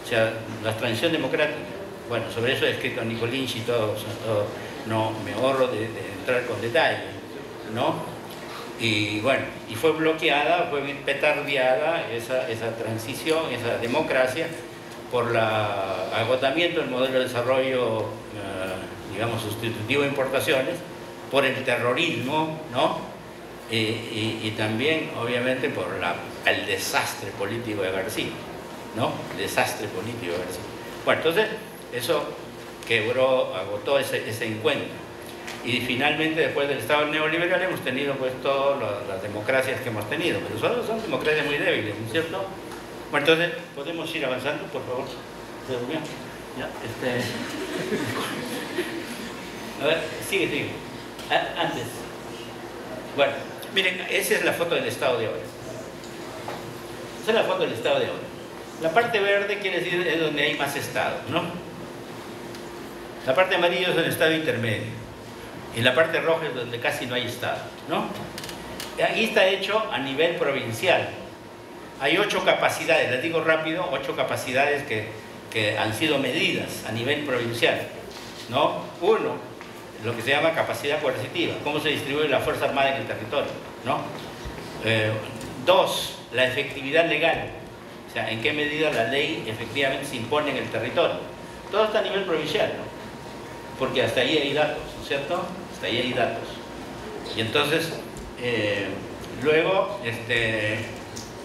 O sea, la transición democrática. Bueno, sobre eso he escrito Nicolinchi y todo, no me ahorro de entrar con detalle, ¿no? Y bueno, y fue bloqueada, fue petardeada esa transición, esa democracia, por el agotamiento del modelo de desarrollo, digamos, sustitutivo de importaciones, por el terrorismo, ¿no? Y también, obviamente, por el desastre político de García, ¿no? El desastre político de García. Bueno, entonces, eso quebró, agotó ese encuentro. Y finalmente, después del Estado neoliberal, hemos tenido pues todas las democracias que hemos tenido, pero son democracias muy débiles, ¿no es cierto? Bueno, entonces, ¿podemos ir avanzando, por favor? ¿Se durmió? Ya, A ver, sigue. Antes. Bueno, miren, esa es la foto del Estado de ahora. Esa es la foto del Estado de ahora. La parte verde quiere decir es donde hay más estados, ¿no? La parte amarilla es el estado intermedio. Y la parte roja es donde casi no hay estado, ¿no? Aquí está hecho a nivel provincial. Hay 8 capacidades, les digo rápido, 8 capacidades que han sido medidas a nivel provincial, ¿no? 1, lo que se llama capacidad coercitiva, cómo se distribuye la Fuerza Armada en el territorio, ¿no? 2, la efectividad legal, o sea, en qué medida la ley efectivamente se impone en el territorio. Todo está a nivel provincial, ¿no? Porque hasta ahí hay datos, ¿no es cierto? Hasta ahí hay datos. Y entonces, luego,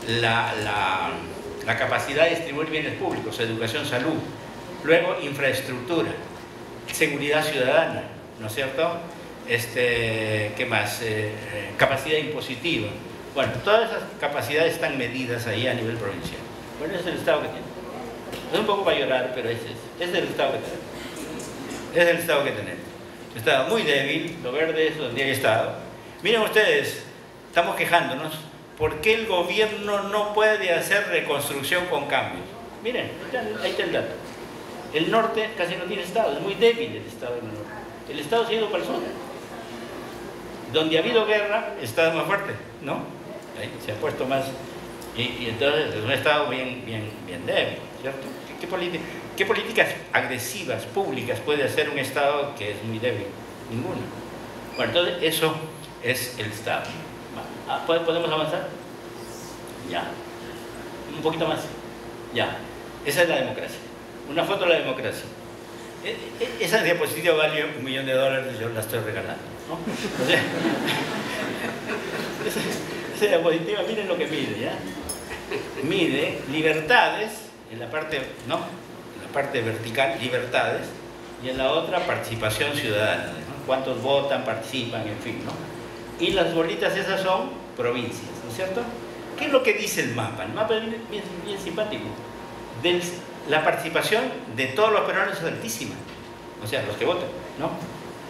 la capacidad de distribuir bienes públicos, educación, salud. Luego, infraestructura, seguridad ciudadana, ¿no es cierto? ¿Qué más? Capacidad impositiva. Bueno, todas esas capacidades están medidas ahí a nivel provincial. Bueno, ese es el estado que tiene. Es un poco para llorar, pero ese es el estado que tenemos. Es el estado que tenemos. Estado muy débil, lo verde es donde hay estado. Miren ustedes, estamos quejándonos. ¿Por qué el gobierno no puede hacer reconstrucción con cambios? Miren, ahí está el dato. El norte casi no tiene estado, es muy débil el estado del norte. El estado se ha ido para el sur. Donde ha habido guerra, el estado es más fuerte, ¿no? Ahí se ha puesto más. Y entonces es un estado bien débil, ¿cierto? ¿Qué políticas agresivas, públicas puede hacer un estado que es muy débil? Ninguna. Bueno, entonces eso es el estado. ¿Podemos avanzar? Ya. Un poquito más. Ya. Esa es la democracia. Una foto de la democracia. Esa diapositiva vale $1 millón, yo la estoy regalando, ¿no? O sea, esa diapositiva, miren lo que mide, ¿ya? Mide libertades, en la parte, ¿no? En la parte vertical, libertades, y en la otra, participación ciudadana, ¿no? Cuántos votan, participan, en fin, ¿no? Y las bolitas esas son provincias, ¿no es cierto? ¿Qué es lo que dice el mapa? El mapa es bien simpático. La participación de todos los peruanos es altísima, o sea, los que votan, ¿no?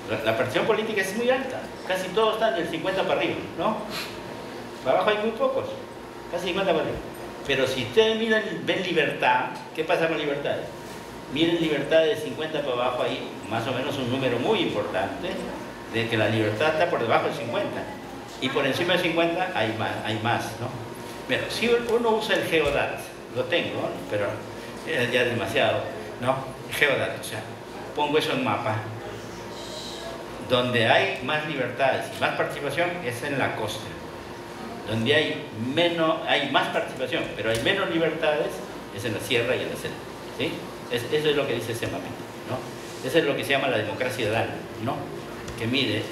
La participación política es muy alta, casi todos están del 50 para arriba, ¿no? Para abajo hay muy pocos, casi 50 para arriba. Pero si ustedes ven libertad, ¿qué pasa con libertad? Miren libertad de 50 para abajo, hay más o menos un número muy importante de que la libertad está por debajo de 50 y por encima de 50 hay más, ¿no? Pero si uno usa el Geodat, lo tengo, ¿no? Pero ya es demasiado, ¿no? Geodat, o sea, pongo eso en mapa. Donde hay más libertades y más participación es en la costa. Donde hay más participación, pero hay menos libertades, es en la sierra y en la selva, ¿sí? Eso es lo que dice ese mapita, ¿no? Eso es lo que se llama la democracia edal, ¿no? Que mide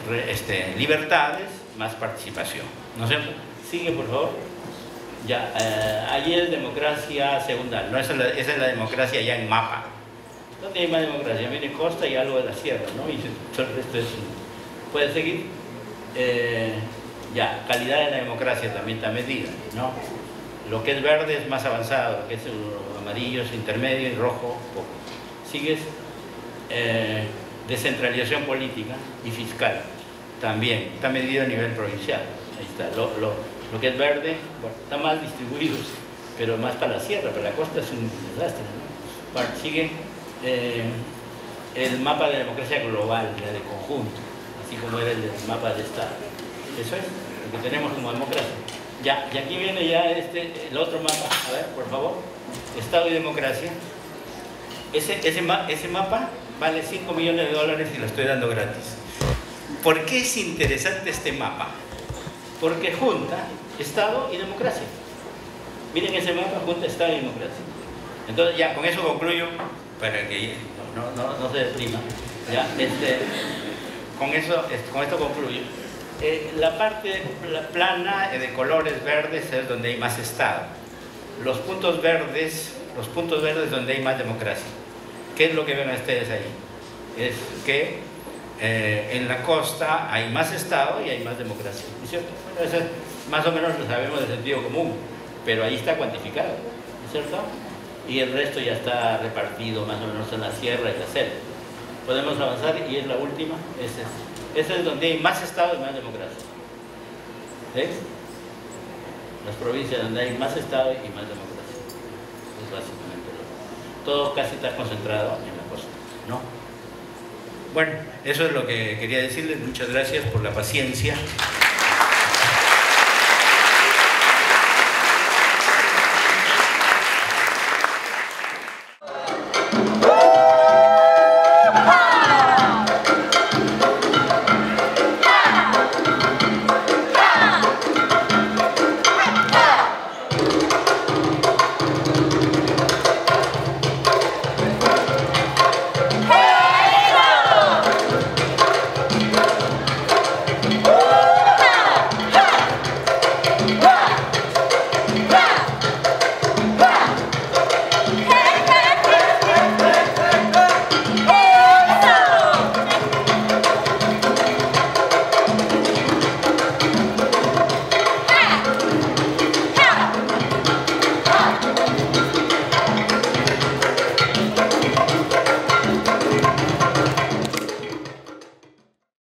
libertades más participación, ¿no es cierto? Sigue, por favor. Ya, allí es democracia secundaria, no, esa es la democracia ya en mapa. ¿Dónde hay más democracia? Viene costa y algo de la sierra, ¿no? Y todo el resto es... ¿Puede seguir? Ya, calidad de la democracia también está medida, ¿no? Lo que es verde es más avanzado, lo que es amarillo es intermedio y rojo poco. Sigues, descentralización política y fiscal, también está medido a nivel provincial. Ahí está. Lo que es verde, bueno, está mal distribuido, pero más para la sierra, para la costa es un desastre, ¿no? Bueno, sigue el mapa de democracia global, ya de conjunto, así como era el mapa de Estado. Eso es lo que tenemos como democracia. Ya, y aquí viene ya el otro mapa, a ver, por favor, Estado y democracia. Ese mapa vale $5 millones y lo estoy dando gratis. ¿Por qué es interesante este mapa? Porque junta Estado y democracia. Miren ese mapa, junta Estado y democracia. Entonces ya, con eso concluyo, para que no se deprima. Ya, con esto concluyo. La parte plana de colores verdes es donde hay más Estado. Los puntos verdes donde hay más democracia. ¿Qué es lo que ven ustedes ahí? Es que en la costa hay más Estado y hay más democracia, ¿no es cierto? Bueno, eso más o menos lo sabemos de sentido común, pero ahí está cuantificado, ¿no es cierto? Y el resto ya está repartido más o menos en la sierra y la selva. Podemos avanzar y es la última, esa es donde hay más Estado y más democracia. ¿Ves? Las provincias donde hay más Estado y más democracia. Es básicamente todo casi está concentrado en la costa, ¿no? Bueno, eso es lo que quería decirles. Muchas gracias por la paciencia.